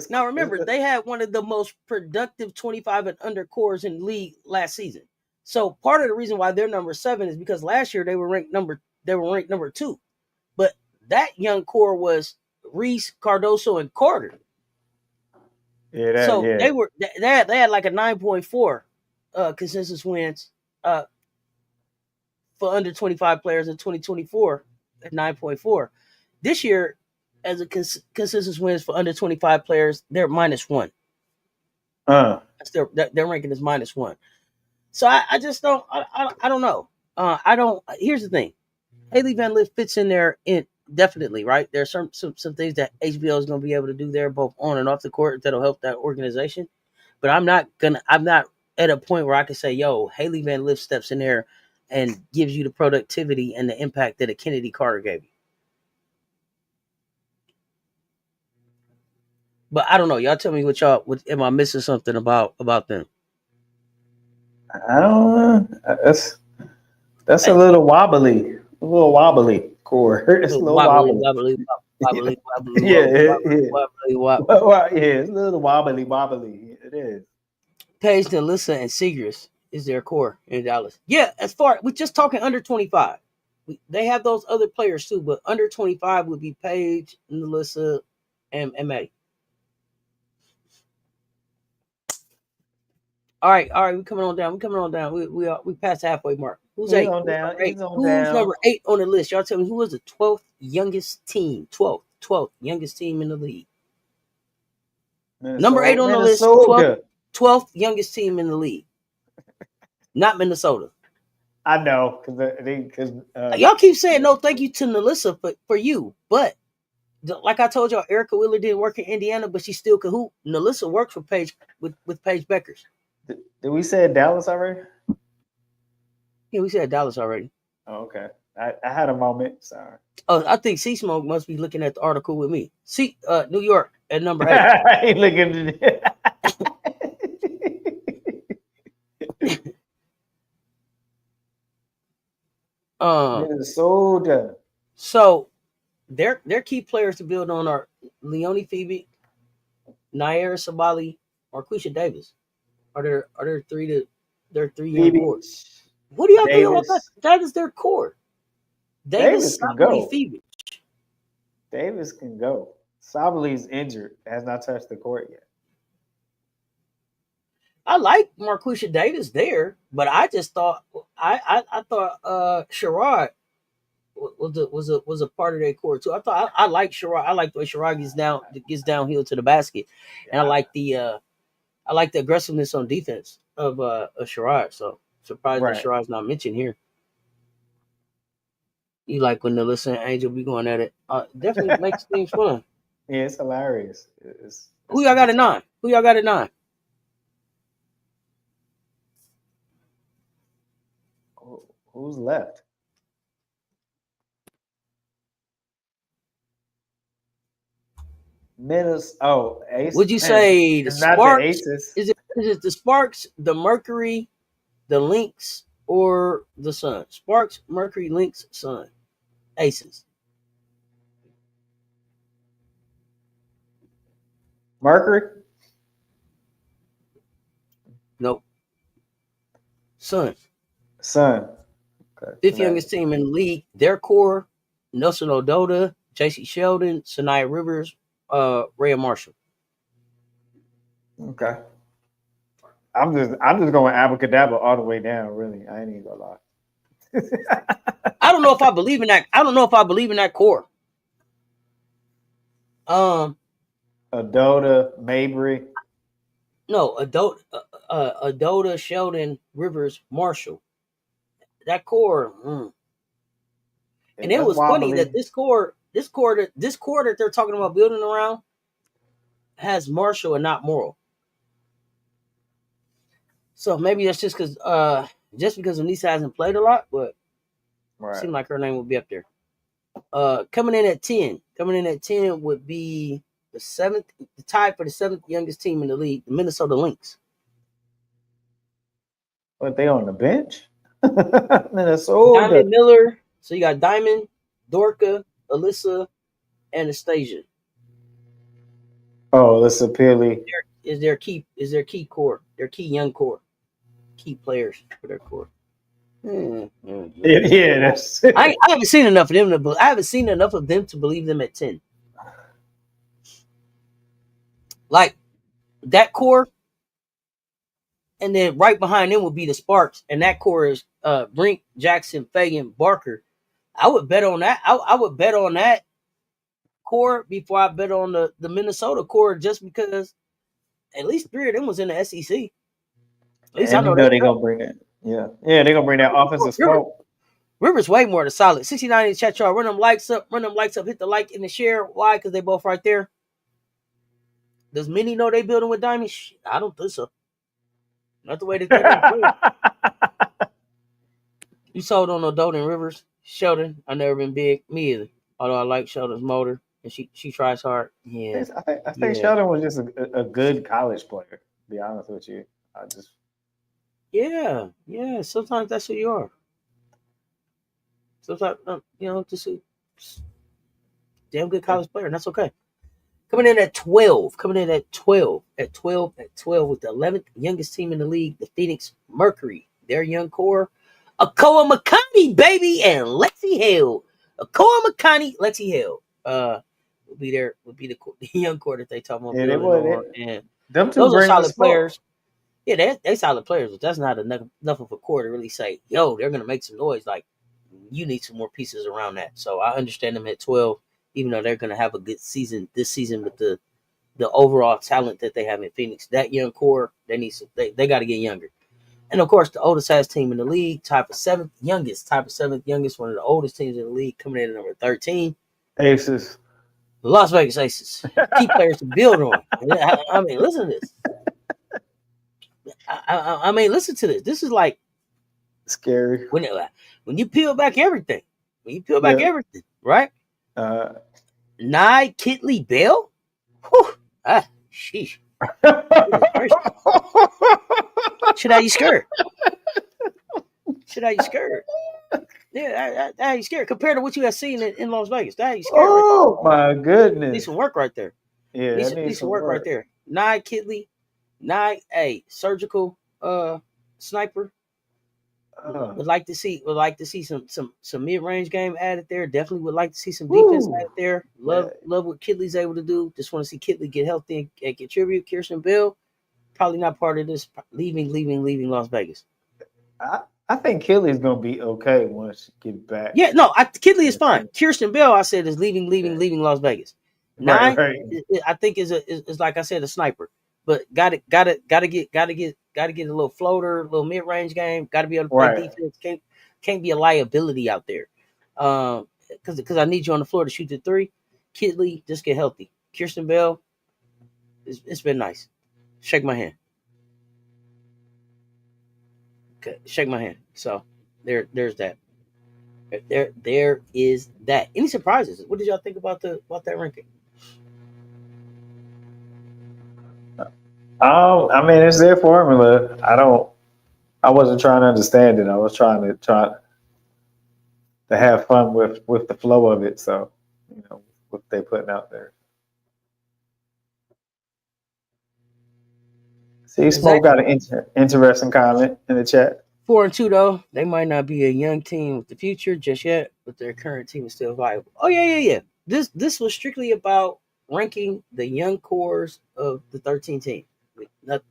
Speaker 1: Now remember, they had one of the most productive 25 and under cores in the league last season. So part of the reason why they're number 7 is because last year they were ranked number 2. But that young core was Reese, Cardoso, and Carter.
Speaker 2: Yeah,
Speaker 1: they had like a 9.4 consensus wins for under 25 players in 2024 at 9.4. This year, as a consensus wins for under 25 players, they're -1. Their ranking is -1. So I just don't I don't know. Here's the thing. Haley Van Lith fits in there definitely, right? There's some things that HBO is going to be able to do there, both on and off the court, that'll help that organization. But I'm not at a point where I can say, yo, Haley Van Lith steps in there and gives you the productivity and the impact that a Kennedy Carter gave you. But I don't know. Y'all tell me am I missing something about them?
Speaker 2: I don't know. That's a
Speaker 1: Hey,
Speaker 2: little wobbly. A little wobbly core. It's a little
Speaker 1: wobbly,
Speaker 2: wobbly.
Speaker 1: wobbly,
Speaker 2: Yeah,
Speaker 1: wobbly, wobbly,
Speaker 2: yeah,
Speaker 1: wobbly, wobbly,
Speaker 2: yeah.
Speaker 1: wobbly, wobbly.
Speaker 2: Well, yeah, it's a little wobbly. It is.
Speaker 1: Paige, Alyssa, and Seegers is their core in Dallas. Yeah, as far we're just talking under 25. They have those other players too, but under 25 would be Paige, Alyssa, and Maddie. All right, we coming on down. We coming on down. We passed the halfway mark. Who's
Speaker 2: He's
Speaker 1: eight?
Speaker 2: on
Speaker 1: Who's
Speaker 2: down.
Speaker 1: number eight?
Speaker 2: He's on
Speaker 1: Who's
Speaker 2: down.
Speaker 1: number eight on the list? Y'all tell me who was the 12th youngest team? 12th youngest team in the league. Number eight on the list, 12th,
Speaker 2: Minnesota.
Speaker 1: 12th youngest team in the league. Not Minnesota.
Speaker 2: I know because
Speaker 1: Y'all keep saying no thank you to Melissa for you, but like I told y'all, Erica Wheeler didn't work in Indiana, but she still could hoop. Melissa works for Paige with Paige Beckers.
Speaker 2: did we say Dallas already?
Speaker 1: Yeah, we said Dallas already.
Speaker 2: Oh, okay. I had a moment. Sorry.
Speaker 1: Oh, I think C Smoke must be looking at the article with me. See, New York at number 8.
Speaker 2: He looking Minnesota.
Speaker 1: So their key players to build on are Leonie Phoebe, Naira Sabali, or Quisha Davis. Are there three young
Speaker 2: Phoebe
Speaker 1: core? What do y'all think about that?
Speaker 2: Davis.
Speaker 1: That is their core. Davis
Speaker 2: Davis can
Speaker 1: Sabali,
Speaker 2: go.
Speaker 1: Phoebe.
Speaker 2: Davis can go. Sabali's injured. Has not touched the court yet.
Speaker 1: I like Marquisha Davis there, but I just thought I thought Sherrod was a part of their core too. I thought I like Sherrod. I like the way Sherrod gets downhill to the basket, and I like the aggressiveness on defense of Sherrod. So surprised that
Speaker 2: Right.
Speaker 1: Sherrod's not mentioned here. You like when Alyssa and Angel be going at it. Definitely makes things fun.
Speaker 2: Yeah, it's hilarious.
Speaker 1: Who
Speaker 2: It's
Speaker 1: y'all
Speaker 2: a
Speaker 1: got
Speaker 2: good
Speaker 1: at
Speaker 2: time.
Speaker 1: 9? Who y'all got at 9?
Speaker 2: Who's left? Minnesota. Oh, Ace.
Speaker 1: Would you say the
Speaker 2: It's not the
Speaker 1: Sparks?
Speaker 2: Aces.
Speaker 1: Is it the Sparks, the Mercury, the Lynx, or the Sun? Sparks, Mercury, Lynx, Sun. Aces.
Speaker 2: Mercury.
Speaker 1: Nope. Sun.
Speaker 2: Sun. Okay.
Speaker 1: Fifth youngest team in the league. Their core: Nelson Ododa, J.C. Sheldon, Sanaya Rivers, Rhea Marshall.
Speaker 2: Okay. I'm just going abracadabra all the way down. Really, I ain't even gonna lie.
Speaker 1: I don't know if I believe in that. I don't know if I believe in that core.
Speaker 2: Adota, Mabry.
Speaker 1: No, Adoda, Sheldon, Rivers, Marshall. That core. And it
Speaker 2: That's
Speaker 1: was funny
Speaker 2: wobbly.
Speaker 1: that this core that they're talking about building around has Marshall and not Morrow. So maybe that's just because Anissa hasn't played a lot, but it seemed like her name would be up there. Coming in at 10 would be the tie for the 7th youngest team in the league, the Minnesota Lynx.
Speaker 2: But they on the bench? Minnesota.
Speaker 1: Diamond Miller. So you got Diamond, Dorka, Alyssa, Anastasia.
Speaker 2: Oh, that's a Peely.
Speaker 1: Is their key core, their key young core, key players for their core.
Speaker 2: Yeah, that's.
Speaker 1: I haven't seen enough of them I haven't seen enough of them to believe them at 10. Like that core, and then right behind them would be the Sparks, and that core is Brink, Jackson, Fagan, Barker. I would bet on that. I would bet on that core before I bet on the Minnesota core, just because at least 3 of them was in the SEC. At least I
Speaker 2: And you
Speaker 1: know
Speaker 2: know
Speaker 1: that.
Speaker 2: they're gonna bring it. Yeah, they're gonna bring that offensive smoke.
Speaker 1: Rivers way more than solid. 69 in the chat, y'all. Run them likes up. Hit the like and the share. Why? Because they both right there. Does Minnie know they building with Diamond? I don't think so. Not the way that they're gonna play. You sold on Odota and Rivers. Sheldon, I never been big. Me either. Although I like Sheldon's motor and she tries hard. Yeah.
Speaker 2: I think Sheldon was just a good college player. To be honest with you,
Speaker 1: Yeah. Sometimes that's who you are. Sometimes just damn good college player, and that's okay. Coming in at 12. Coming in at 12. At 12 with the 11th youngest team in the league, the Phoenix Mercury. Their young core, Akoa Makani, baby, and Lexi Hale. Akoa Makani, Lexi Hale. Would be the young core that they talk about
Speaker 2: Yeah, they
Speaker 1: building
Speaker 2: would.
Speaker 1: on. And
Speaker 2: Them two
Speaker 1: those are
Speaker 2: bring the
Speaker 1: solid
Speaker 2: smoke.
Speaker 1: players. Yeah, they solid players, but that's not enough of a core to really say, yo, they're gonna make some noise. Like you need some more pieces around that. So I understand them at 12, even though they're gonna have a good season this season with the overall talent that they have in Phoenix. That young core, they got to get younger. And of course, the oldest ass team in the league, type of seventh youngest, one of the oldest teams in the league, coming in at number 13,
Speaker 2: Aces.
Speaker 1: the Las Vegas Aces. Key players to build on. I mean, listen to this. I mean, listen to this. This is like
Speaker 2: Scary.
Speaker 1: when you peel back everything. When you peel back
Speaker 2: Yeah.
Speaker 1: everything, right?
Speaker 2: Uh,
Speaker 1: Nye Kitley Bell. Whew, sheesh. Goodness gracious. Shit, how you scared? Shit, how you scared? Yeah, how you scared compared to what you have seen in Las Vegas? That how you scared right there.
Speaker 2: oh my
Speaker 1: Need
Speaker 2: goodness.
Speaker 1: some work right there.
Speaker 2: Yeah, that needs
Speaker 1: Need some
Speaker 2: some
Speaker 1: work right
Speaker 2: work.
Speaker 1: there. Nye Kitley, Nye, surgical sniper.
Speaker 2: Uh,
Speaker 1: Would like to see some mid range game added there. Definitely would like to see some defense
Speaker 2: woo.
Speaker 1: added there.
Speaker 2: Man,
Speaker 1: Love what Kitley's able to do. Just want to see Kitley get healthy and contribute. Kirsten Bill probably not part of this. Leaving Las Vegas.
Speaker 2: I think Kelly's gonna be okay once she get back.
Speaker 1: Yeah, no, Kidley is
Speaker 2: Yeah,
Speaker 1: fine. Kirsten Bell, I said, is leaving Las Vegas.
Speaker 2: right,
Speaker 1: Nye,
Speaker 2: right.
Speaker 1: I think is like I said, a sniper, but got to get a little floater, a little mid range game. Got to be able to play
Speaker 2: Right.
Speaker 1: defense. Can't be a liability out there. Because I need you on the floor to shoot the three. Kidley, just get healthy. Kirsten Bell, it's been nice. Shake my hand. Okay, shake my hand. So there's that. There is that. Any surprises? What did y'all think about that ranking?
Speaker 2: I mean, it's their formula. I wasn't trying to understand it. I was try to have fun with the flow of it. So, what they putting out there. See, Smoke got
Speaker 1: Exactly.
Speaker 2: an interesting comment in the chat.
Speaker 1: 4-2 though. They might not be a young team with the future just yet, but their current team is still viable. Oh yeah. This was strictly about ranking the young cores of the 13 team.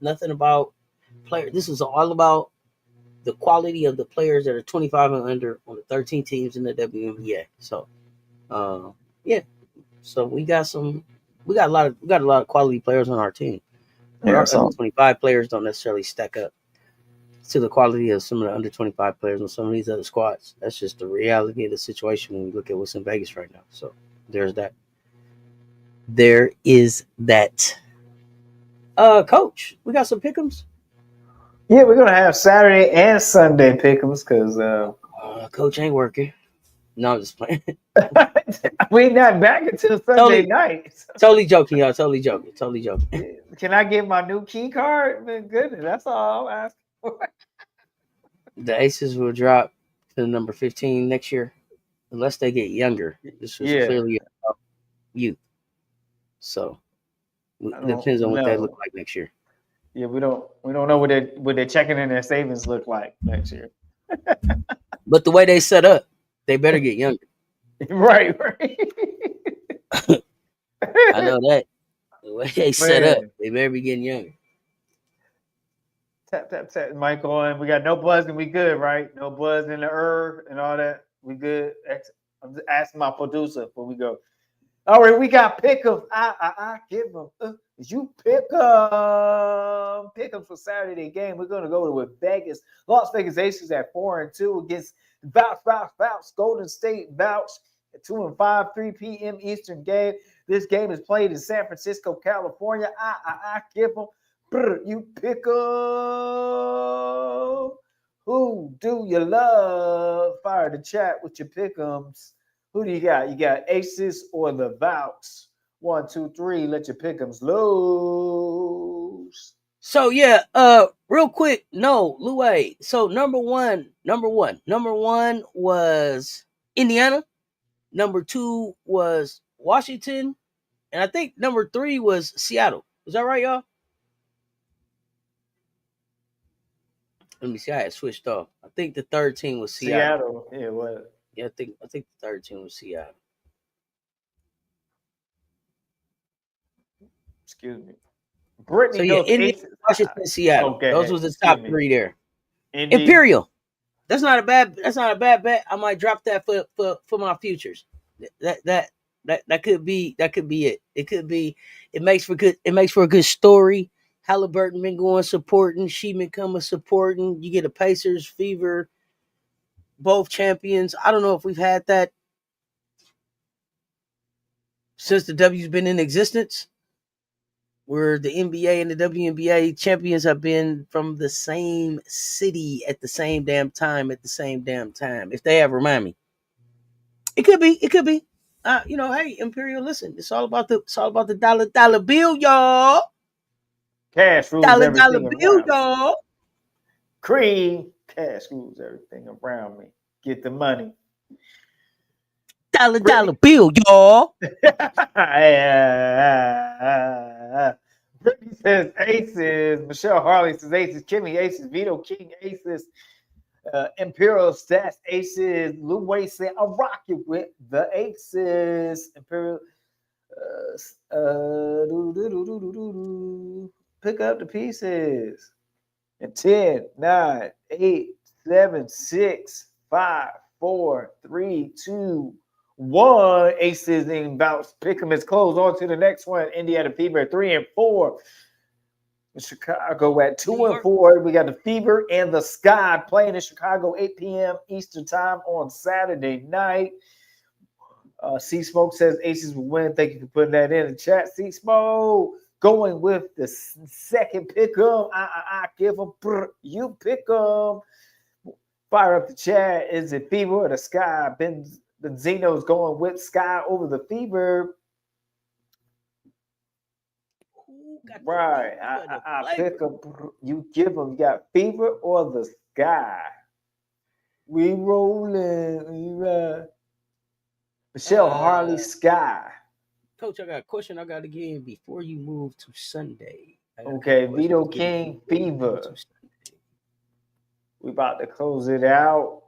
Speaker 1: Nothing about player. This was all about the quality of the players that are 25 and under on the 13 teams in the WNBA. So, uh, yeah. So we got a lot of quality players on our team, but
Speaker 2: Yeah,
Speaker 1: our under
Speaker 2: so
Speaker 1: 25 players don't necessarily stack up to the quality of some of the under 25 players on some of these other squads. That's just the reality of the situation when we look at what's in Vegas right now. So there's that. There is that. Coach, we got some pickums.
Speaker 2: yeah, we're gonna have Saturday and Sunday pick'ems because
Speaker 1: Coach ain't working. No, I'm just playing.
Speaker 2: we're not back until Sunday
Speaker 1: totally,
Speaker 2: night.
Speaker 1: totally joking, y'all. Totally joking. Totally joking.
Speaker 2: Can I get my new key card? Man, goodness, that's all I'm asking for.
Speaker 1: The Aces will drop to number 15 next year unless they get younger. This was
Speaker 2: Yeah,
Speaker 1: clearly about youth. So
Speaker 2: I
Speaker 1: it
Speaker 2: don't
Speaker 1: depends on what that look
Speaker 2: know.
Speaker 1: like next year.
Speaker 2: Yeah, we don't know what their checking and their savings look like next year.
Speaker 1: But the way they set up, they better get younger.
Speaker 2: Right, right.
Speaker 1: I know that. The way they set up,
Speaker 2: Man,
Speaker 1: they better be getting younger.
Speaker 2: tap tap tap. Mic on. We got no buzzing. We good, right? No buzz in the and all that. We good. I'm just asking my producer before we go. All right, we got pick'em. I give them. You pick'em for Saturday game. We're gonna go with Vegas, Las Vegas Aces at 4-2 against Bounce, Golden State Bounce at 2-5, 3 p.m. Eastern game. This game is played in San Francisco, California. I give them. You pick 'em. Who do you love? Fire the chat with your pick'ems. Who do you got? You got Aces or the Vouch? 1, 2, 3. Let your pick'ems loose.
Speaker 1: So yeah, Real quick, no, Louis. So number one was Indiana. Number two was Washington, and I think number three was Seattle. Is that right, y'all? Let me see. I had switched off. I think the third team was Seattle.
Speaker 2: Seattle. Yeah, what?
Speaker 1: Yeah, I think the third team was Seattle.
Speaker 2: Excuse me.
Speaker 1: So
Speaker 2: Brittany
Speaker 1: yeah,
Speaker 2: goes
Speaker 1: Indiana,
Speaker 2: aces.
Speaker 1: Washington, Seattle. Those
Speaker 2: Okay,
Speaker 1: was the
Speaker 2: excuse
Speaker 1: top
Speaker 2: me.
Speaker 1: three there.
Speaker 2: Indy.
Speaker 1: Imperial. That's not a bad bet. I might drop that for my futures. That that that could be it. It could be. It makes for a good story. Halliburton been going supporting. She been coming supporting. You get a Pacers fever. Both champions. I don't know if we've had that since the W's been in existence, where the NBA and the WNBA champions have been from the same city at the same damn time If they ever remind me, it could be. It could be. Hey, Imperial, listen. It's all about the dollar bill, y'all.
Speaker 2: Cash rules
Speaker 1: Dollar
Speaker 2: everything
Speaker 1: bill,
Speaker 2: around me.
Speaker 1: y'all.
Speaker 2: Cream. Cash rules everything around me. Get the money.
Speaker 1: Dollar
Speaker 2: Brittany.
Speaker 1: bill, y'all.
Speaker 2: Brittany says aces. Michelle Harley says aces. Kimmy aces. Vito King aces. Imperial stats aces. Lou Wade said I rock it with the aces. Imperial. Pick up the pieces. And 10, 9, 8, 7, 6, 5, 4, 3, 2, 1. Aces in bounce. Pick them as close. On to the next one. Indiana Fever 3 and 4. Chicago at 2 and 4. We got the Fever and the Sky playing in Chicago, 8 p.m. Eastern time on Saturday night. C Smoke says Aces will win. Thank you for putting that in the chat. C Smoke going with the second pick 'em. I give them. You pick them. Fire up the chat. Is it Fever or the Sky? Benzino's going with Sky over the Fever. Right. I pick them. You give them. You got Fever or the Sky. We rolling. We ride. Michelle Harley Sky.
Speaker 1: Coach, I got a question I got to give before you move to Sunday.
Speaker 2: Okay, Vito King Fever. We about to close it out.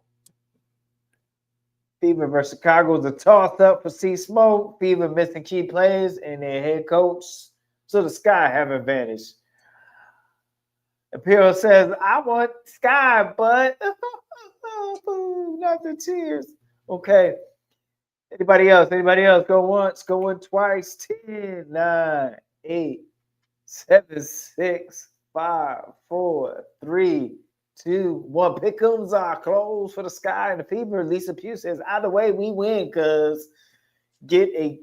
Speaker 2: Fever versus Chicago is a toss-up for C Smoke. Fever missing key players and their head coach. So the Sky have advantage. Imperial says, I want Sky, but not the tears. Okay. Anybody else? Go once, going twice. 10, 9, 8, 7, 6, 5, 4, 3, 2, 1. Pick'ems are closed for the Sky and the Fever. Lisa Pugh says, either way, we win because get a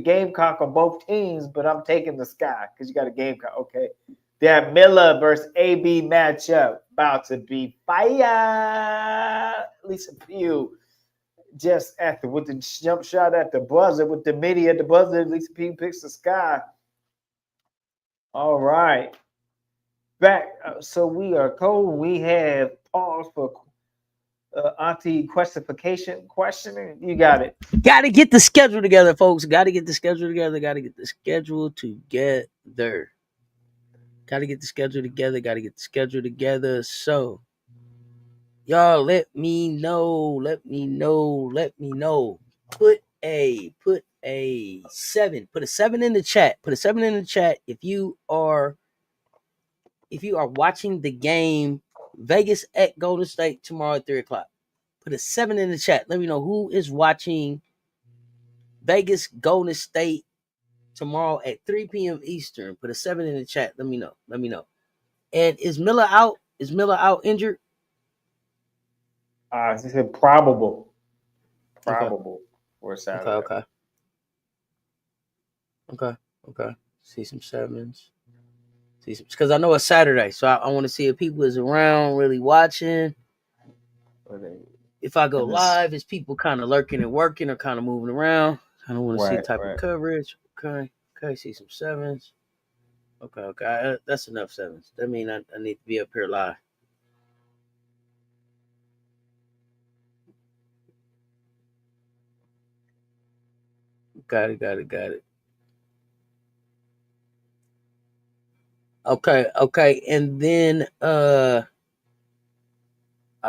Speaker 2: Gamecock on both teams, but I'm taking the Sky because you got a Gamecock. Okay. That Miller versus AB matchup about to be fire. Lisa Pugh just after with the jump shot at the buzzer, with the midi at the buzzer, Lisa Pugh picks the Sky. All right. Back. So we are cold. We have pause for Auntie questioning. You got it.
Speaker 1: Got to get the schedule together, folks. Got to get the schedule together. So, y'all, let me know. Put a 7. Put a 7 in the chat. If you are watching the game, Vegas at Golden State tomorrow at 3:00. Put a 7 in the chat. Let me know who is watching Vegas Golden State tomorrow at 3 p.m. Eastern. Put a 7 in the chat. Let me know. And is Miller out? Is Miller out injured?
Speaker 2: He said probable for Saturday.
Speaker 1: Okay. See some 7s. Because I know it's Saturday, so I want to see if people is around really watching. If I go live, is people kind of lurking and working or kind of moving around? I don't want to see the type of coverage. Okay, see some 7s. Okay. That's enough sevens. That means I need to be up here live. Got it. Okay. And then I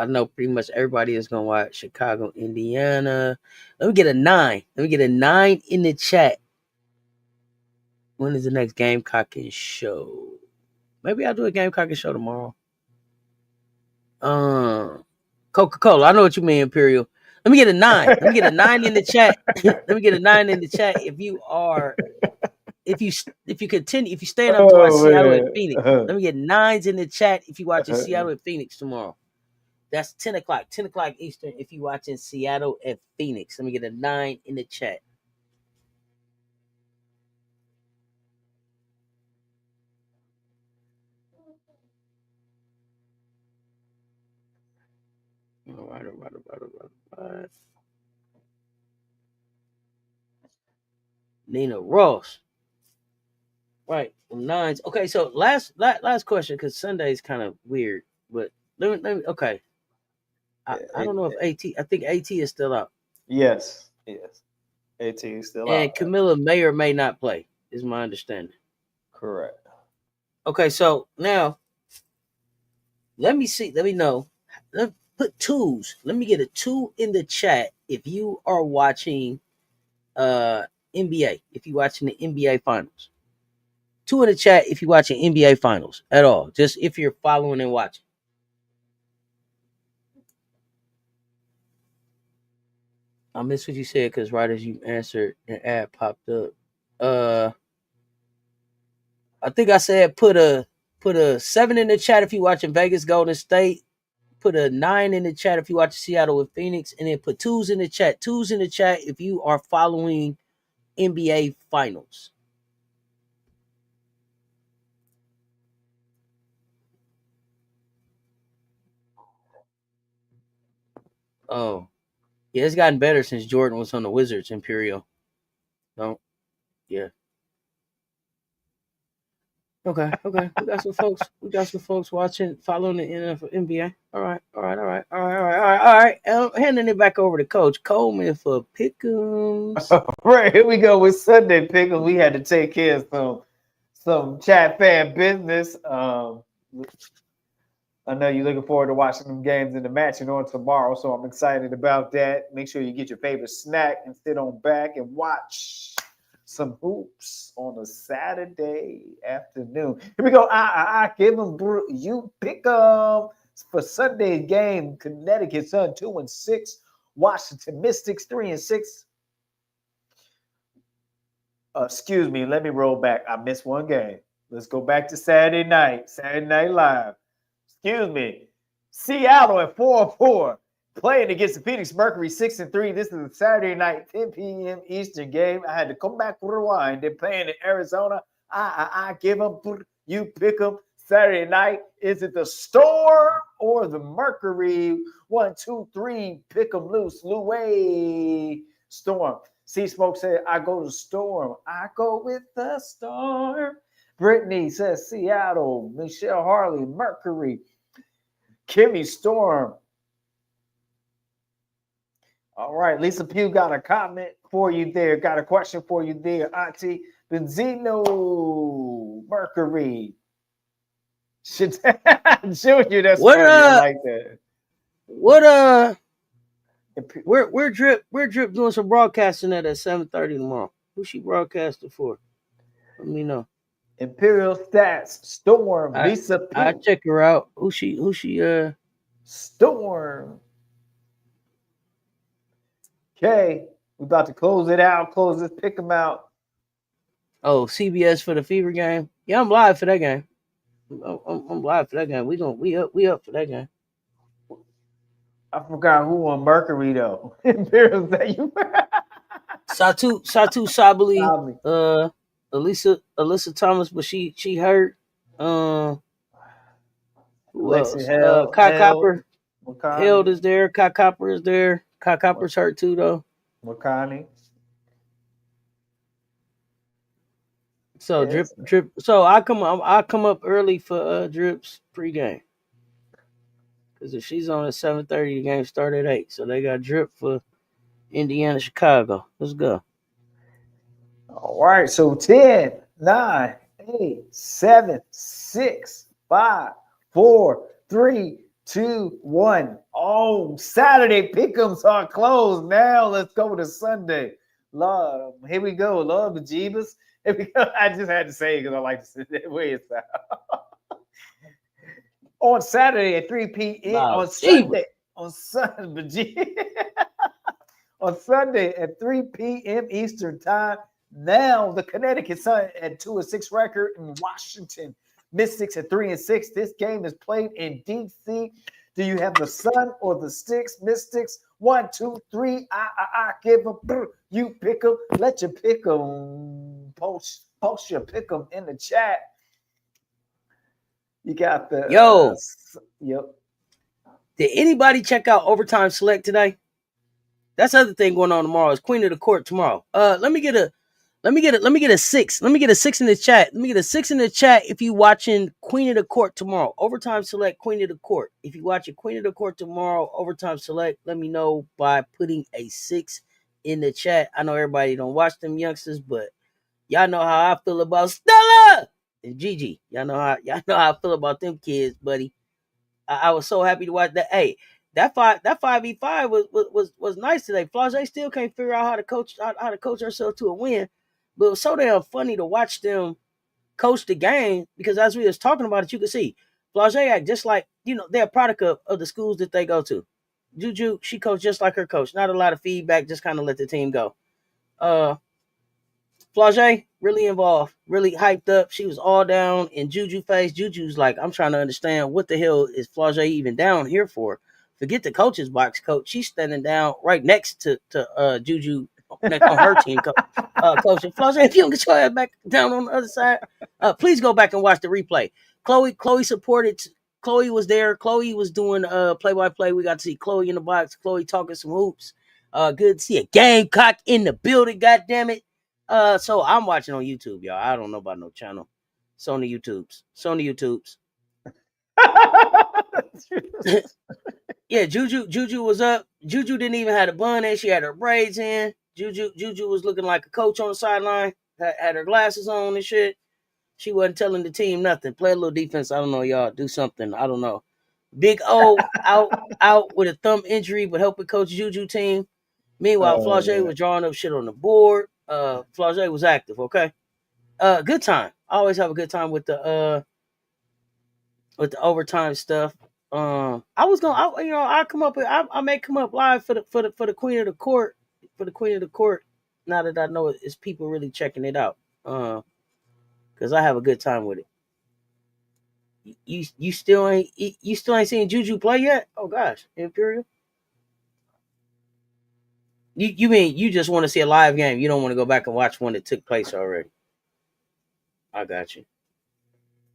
Speaker 1: know pretty much everybody is gonna watch Chicago, Indiana. Let me get a 9. Let me get a 9 in the chat. When is the next Gamecocking show? Maybe I'll do a Gamecocking show tomorrow. Coca-Cola. I know what you mean, Imperial. Let me get a 9. Let me get a 9 in the chat. Let me get a 9 in the chat if you continue if you stay enough to watch
Speaker 2: Oh
Speaker 1: Seattle and
Speaker 2: man.
Speaker 1: Phoenix. Let me get 9s in the chat if you watching Seattle and Phoenix tomorrow. That's 10 o'clock. 10 o'clock Eastern if you watching Seattle and Phoenix. Let me get a 9 in the chat. All right. Nina Ross. Right. 9s. Okay, so last question because Sunday is kind of weird. But let me okay. I don't know if AT I think AT is still out.
Speaker 2: Yes. AT is still
Speaker 1: And
Speaker 2: out.
Speaker 1: Camilla may or may not play, is my understanding.
Speaker 2: Correct.
Speaker 1: Okay, so now let me see. Let me know. Put twos. Let me get a 2 in the chat if you are watching NBA. If you watching the NBA finals. 2 in the chat if you watching NBA finals at all. Just if you're following and watching. I missed what you said because right as you answered, an ad popped up. Uh, I think I said put a 7 in the chat if you watching Vegas Golden State. Put a 9 in the chat if you watch Seattle with Phoenix, and then put twos in the chat. Twos in the chat if you are following NBA finals. Oh, yeah, it's gotten better since Jordan was on the Wizards. Imperial. No, yeah. Okay. We got some folks watching, following the NBA. All right. Handing it back over to Coach Coleman for pick'ems.
Speaker 2: Right, here we go with Sunday pickle. We had to take care of some chat fan business. I know you're looking forward to watching them games in the matching on tomorrow, so I'm excited about that. Make sure you get your favorite snack and sit on back and watch some hoops on a Saturday afternoon. Here we go. I give them you pick them for Sunday's game. Connecticut Sun 2-6, Washington Mystics 3-6. Excuse me, let me roll back. I missed one game. Let's go back to Saturday night. Saturday Night Live. Excuse me. Seattle at 4-4. Playing against the Phoenix Mercury 6-3. This is a Saturday night, 10 p.m. Eastern game. I had to come back for rewind. They're playing in Arizona. I give them, you pick them. Saturday night. Is it the Storm or the Mercury? 1, 2, 3. Pick them loose. Louis. Storm. C Smoke said, I go to Storm. I go with the Storm. Brittany says Seattle. Michelle Harley, Mercury. Kimmy Storm. All right, Lisa Pugh got a comment for you there. Got a question for you there, Auntie. Benzino, Mercury. Junior, that's
Speaker 1: What
Speaker 2: funny. I like that.
Speaker 1: what we're drip doing some broadcasting at 7:30 tomorrow. Who she broadcasting for? Let me know.
Speaker 2: Imperial Stats, Storm,
Speaker 1: I
Speaker 2: Lisa
Speaker 1: I
Speaker 2: Pugh.
Speaker 1: check her out. Who she
Speaker 2: Storm. Okay, we about to close it out. Close this, pick them out.
Speaker 1: Oh, CBS for the Fever game. Yeah, I'm live for that game. I'm live for that game. We up for that game.
Speaker 2: I forgot who on Mercury though. Imperial Stat, you
Speaker 1: Satu Sabali,
Speaker 2: probably.
Speaker 1: Alyssa Thomas, but she hurt. Uh, who
Speaker 2: Alexi
Speaker 1: else? Kai
Speaker 2: Held,
Speaker 1: Copper Held
Speaker 2: Makani,
Speaker 1: is there. Kai Copper is there. Kai Copper's hurt too though.
Speaker 2: Makani.
Speaker 1: So
Speaker 2: Yes.
Speaker 1: drip. So I come up early for Drip's pregame. Because if she's on at 7:30, the game start at 8. So they got Drip for Indiana, Chicago. Let's go.
Speaker 2: All right. So 10, 9, 8, 7, 6, 5, 4, 3, 2, 1. Oh, Saturday pick'ems are closed. Now let's go to Sunday. Love. Here we go. Love the Jeebus. Here we go. I just had to say it because I like to say that way it's on Saturday at 3 p.m.
Speaker 1: Wow.
Speaker 2: on Sunday. On Sunday. On Sunday at 3 p.m. Eastern Time. Now the Connecticut Sun at 2-6 record in Washington. Mystics at 3-6. This game is played in DC. Do you have the Sun or the Sticks? Mystics 1, 2, 3. I give them. You pick them. Let you pick them. Post your pick them in the chat. You got the yep.
Speaker 1: Did anybody check out Overtime Select today? That's the other thing going on tomorrow. Is Queen of the Court tomorrow. Let me get a 6. Let me get a 6 in the chat. Let me get a 6 in the chat if you watching Queen of the Court tomorrow. Overtime Select Queen of the Court. If you watching Queen of the Court tomorrow, Overtime Select, let me know by putting a 6 in the chat. I know everybody don't watch them youngsters, but y'all know how I feel about Stella and Gigi. Y'all know how I feel about them kids, buddy. I was so happy to watch that. Hey, that 5v5 was nice today. Flage still can't figure out how to coach herself to a win, but it was so damn funny to watch them coach the game because as we was talking about it, you could see Flage act just like they're a product of the schools that they go to. Juju, she coached just like her coach. Not a lot of feedback, just kind of let the team go. Flage really involved, really hyped up. She was all down in Juju face. Juju's like, I'm trying to understand what the hell is Flage even down here for? Forget the coach's box coach. She's standing down right next to Juju next on her team coach. And Flage, if you don't get your ass back down on the other side, please go back and watch the replay. Chloe supported. Chloe was there. Chloe was doing play-by-play. We got to see Chloe in the box. Chloe talking some hoops. Good to see a Gamecock in the building. God damn it. So I'm watching on YouTube, y'all. I don't know about no channel. Sony YouTubes. Yeah, Juju was up. Juju didn't even have a bun in. She had her braids in. Juju was looking like a coach on the sideline. Had her glasses on and shit. She wasn't telling the team nothing. Play a little defense. I don't know, y'all. Do something. I don't know. Big O out with a thumb injury, but helping coach Juju team. Meanwhile, Flage was drawing up shit on the board. Flage was active, okay? Good time. I always have a good time with the overtime stuff. I was gonna, I may come up live for the Queen of the Court, for the Queen of the Court. Now that I know it's people really checking it out, because I have a good time with it. You still ain't seen Juju play yet? Oh gosh, Imperial. You mean you just want to see a live game? You don't want to go back and watch one that took place already? I got you.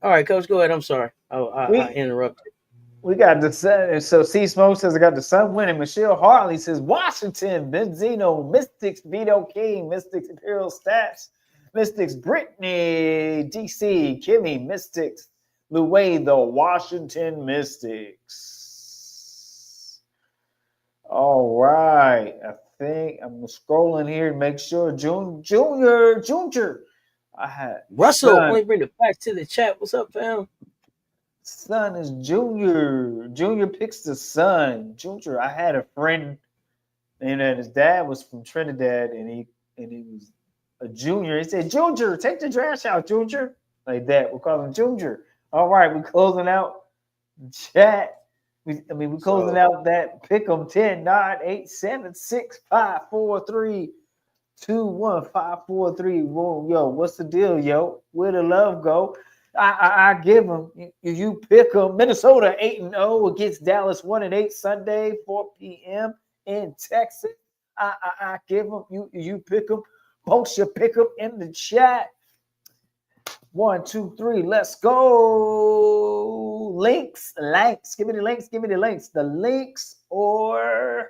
Speaker 1: All right, Coach, go ahead. I'm sorry. I interrupted.
Speaker 2: We got the Sun. So C Smoke says I got the Sun winning. Michelle Hartley says Washington, Benzino, Mystics, Vito King, Mystics, Imperial Stats, Mystics, Brittany, DC, Kimmy, Mystics, Louay, the Washington Mystics. All right. I think I'm scrolling here to make sure Junior. I had
Speaker 1: Russell. Let me bring the facts to the chat. What's up, fam?
Speaker 2: Sun is Junior. Junior picks the Sun. Junior. I had a friend, and his dad was from Trinidad, and he was a junior. He said, "Junior, take the trash out, Junior." Like that. We'll call him Junior. All right, we're closing out chat. We're closing out that pick 'em 10, 9, 8, 7, 6, 5, 4, 3, 2, 1, 5, 4, 3. Whoa, yo, what's the deal, yo? Where the love go? I give them. You pick them. Minnesota 8-0 against Dallas 1-8 Sunday 4 p.m. in Texas. I give them. You pick them. Post your pick them in the chat. 1, 2, 3. Let's go. Links. Give me the links. The links or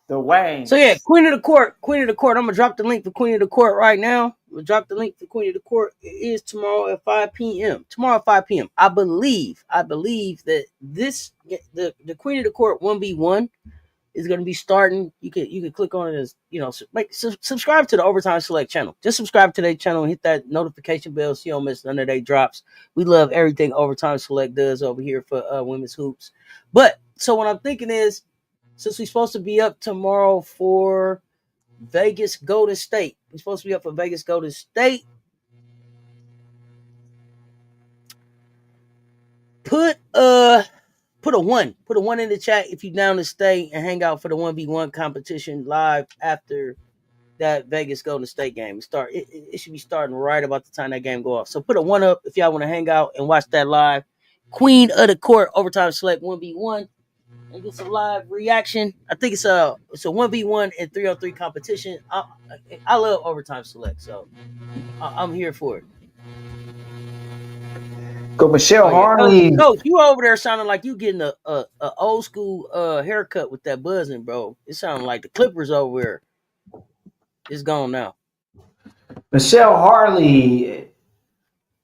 Speaker 2: the Wayne.
Speaker 1: So yeah, Queen of the Court. I'm gonna drop the link for Queen of the Court right now. We'll drop the link for Queen of the Court. It is tomorrow at 5 p.m. Tomorrow at 5 p.m. I believe that the Queen of the Court 1v1 is going to be starting. You can click on it as subscribe to the Overtime Select channel. Just subscribe to their channel and hit that notification bell so you don't miss none of their drops. We love everything Overtime Select does over here for women's hoops. But so what I'm thinking is, since we're supposed to be up tomorrow for Vegas Golden State, we're supposed to be up for Vegas Golden State. Put a one in the chat if you down to stay and hang out for the 1v1 competition live after that Vegas Golden State game. It should be starting right about the time that game go off. So put a one up if y'all want to hang out and watch that live. Queen of the Court Overtime Select 1v1 and get some live reaction. I think it's a 1v1 and 3-on-3 competition. I love Overtime Select, so I'm here for it.
Speaker 2: Go Michelle Harley.
Speaker 1: Coach, you over there sounding like you getting a old school haircut with that buzzing, bro. It sounding like the Clippers over there. It's gone now.
Speaker 2: Michelle Harley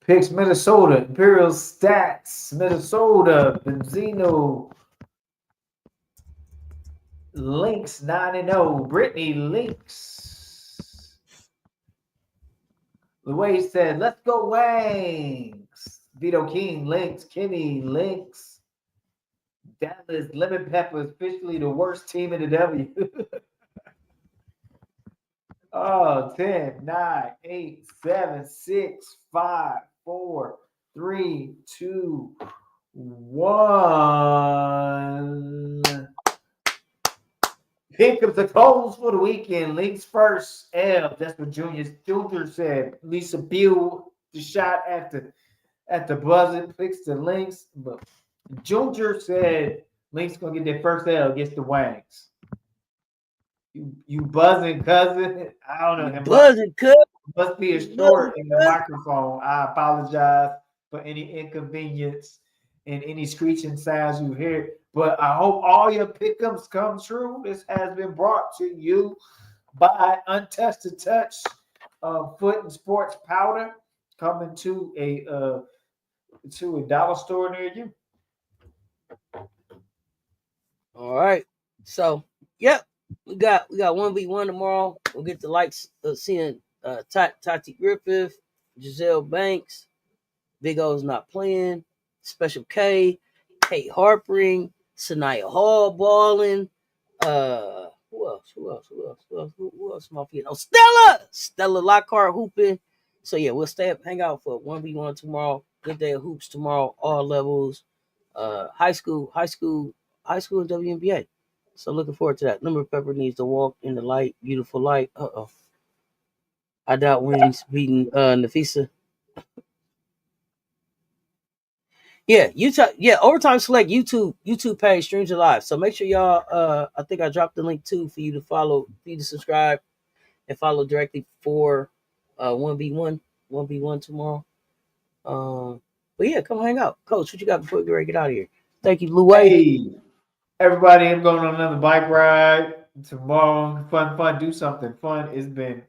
Speaker 2: picks Minnesota. Imperial Stats. Minnesota. Benzino. Lynx 9-0. Brittany Lynx. Louise said, let's go Wangs. Vito King, Lynx. Kimmy, Lynx. Dallas Lemon Pepper is officially the worst team in the W. Oh, 10, 9, 8, 7, 6, 5, 4, 3, 2, 1. Pick up the goals for the weekend. Lynx first. L. That's what Junior said. Lisa Beal, the shot at the buzzer, picks the Lynx. But Junior said Lynx gonna get their first L against the Wangs. You buzzing, cousin? I don't know.
Speaker 1: Buzzing, cousin.
Speaker 2: Must be a short in the microphone. I apologize for any inconvenience and any screeching sounds you hear. But I hope all your pickups come true. This has been brought to you by Untested Touch Foot and Sports Powder, coming to a dollar store near you.
Speaker 1: All right. So, yep. We got 1v1 tomorrow. We'll get the likes of seeing Tati Griffith, Giselle Banks, Big O's not playing, Special K, Kate Harpering, Sanaya Hall balling. Who else am I forgetting? Oh, Stella Lockhart hooping. So yeah, we'll stay up, hang out for 1v1 tomorrow. Good day of hoops tomorrow, all levels. High school and WNBA. So looking forward to that. Number Pepper needs to walk in the light, beautiful light. I doubt Wings beating Nafisa. Yeah, Overtime Select YouTube page streams it live. So make sure y'all I think I dropped the link too for you to follow, for you to subscribe and follow directly for 1v1 tomorrow. But yeah, come hang out. Coach, what you got before we get ready to get out of here? Thank you, Lou.
Speaker 2: Hey, everybody, I'm going on another bike ride tomorrow. Fun, do something fun. It's been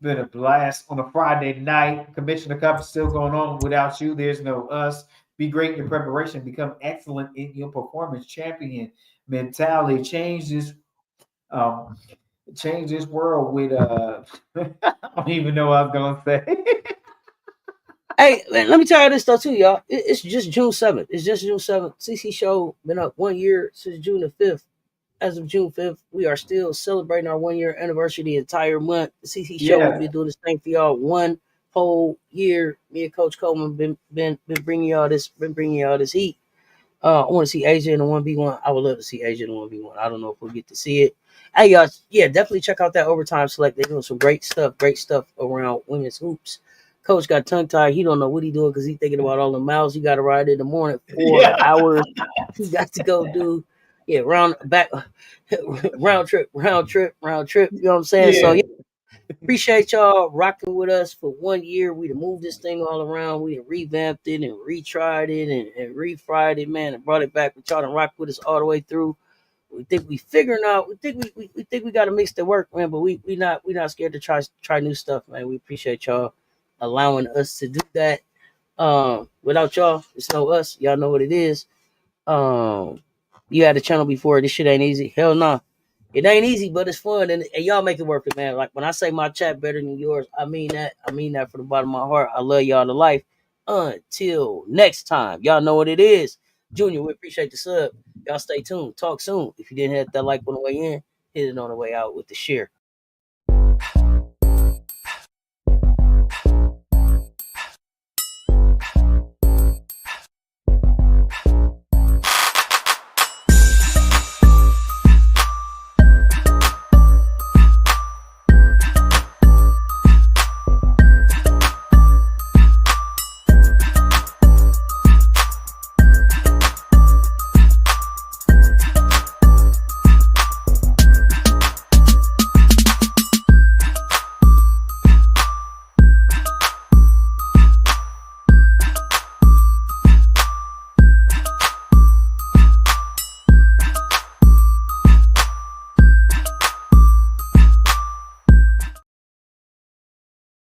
Speaker 2: a blast on a Friday night. Commissioner Cup is still going on. Without you, there's no us. Be great in your preparation. Become excellent in your performance. Champion mentality. Change this world with I don't even know what I was gonna say.
Speaker 1: Hey, man, let me tell you this though too, y'all. It's just June 7th. It's just June 7th. CC Show been up 1 year since June the 5th. As of June 5th, we are still celebrating our 1 year anniversary the entire month. The CC Show will be doing this thing for y'all 1 whole year. Me and Coach Coleman been bringing y'all this heat. I want to see AJ in the 1v1. I would love to see AJ in the 1v1. I don't know if we'll get to see it. Hey, y'all, yeah, definitely check out that Overtime Select. They're doing some great stuff around women's hoops. Coach got tongue-tied. He don't know what he doing because he's thinking about all the miles he got to ride in the morning, 4 hours he got to go do. Yeah, round trip. You know what I'm saying?
Speaker 2: Yeah.
Speaker 1: So, yeah, appreciate y'all rocking with us for 1 year. We moved this thing all around. We revamped it and retried it and refried it, man, and brought it back with y'all and rocked with us all the way through. We think we figuring out. We think we think we got to mix the work, man. But we not scared to try new stuff, man. We appreciate y'all allowing us to do that. Without y'all, it's no us. Y'all know what it is. Um, you had a channel before. This shit ain't easy. Hell no. Nah. It ain't easy, but it's fun, and y'all make it worth it, man. Like when I say my chat better than yours, I mean that. I mean that from the bottom of my heart. I love y'all to life. Until next time, y'all know what it is. Junior, we appreciate the sub. Y'all stay tuned. Talk soon. If you didn't hit that like on the way in, hit it on the way out with the share.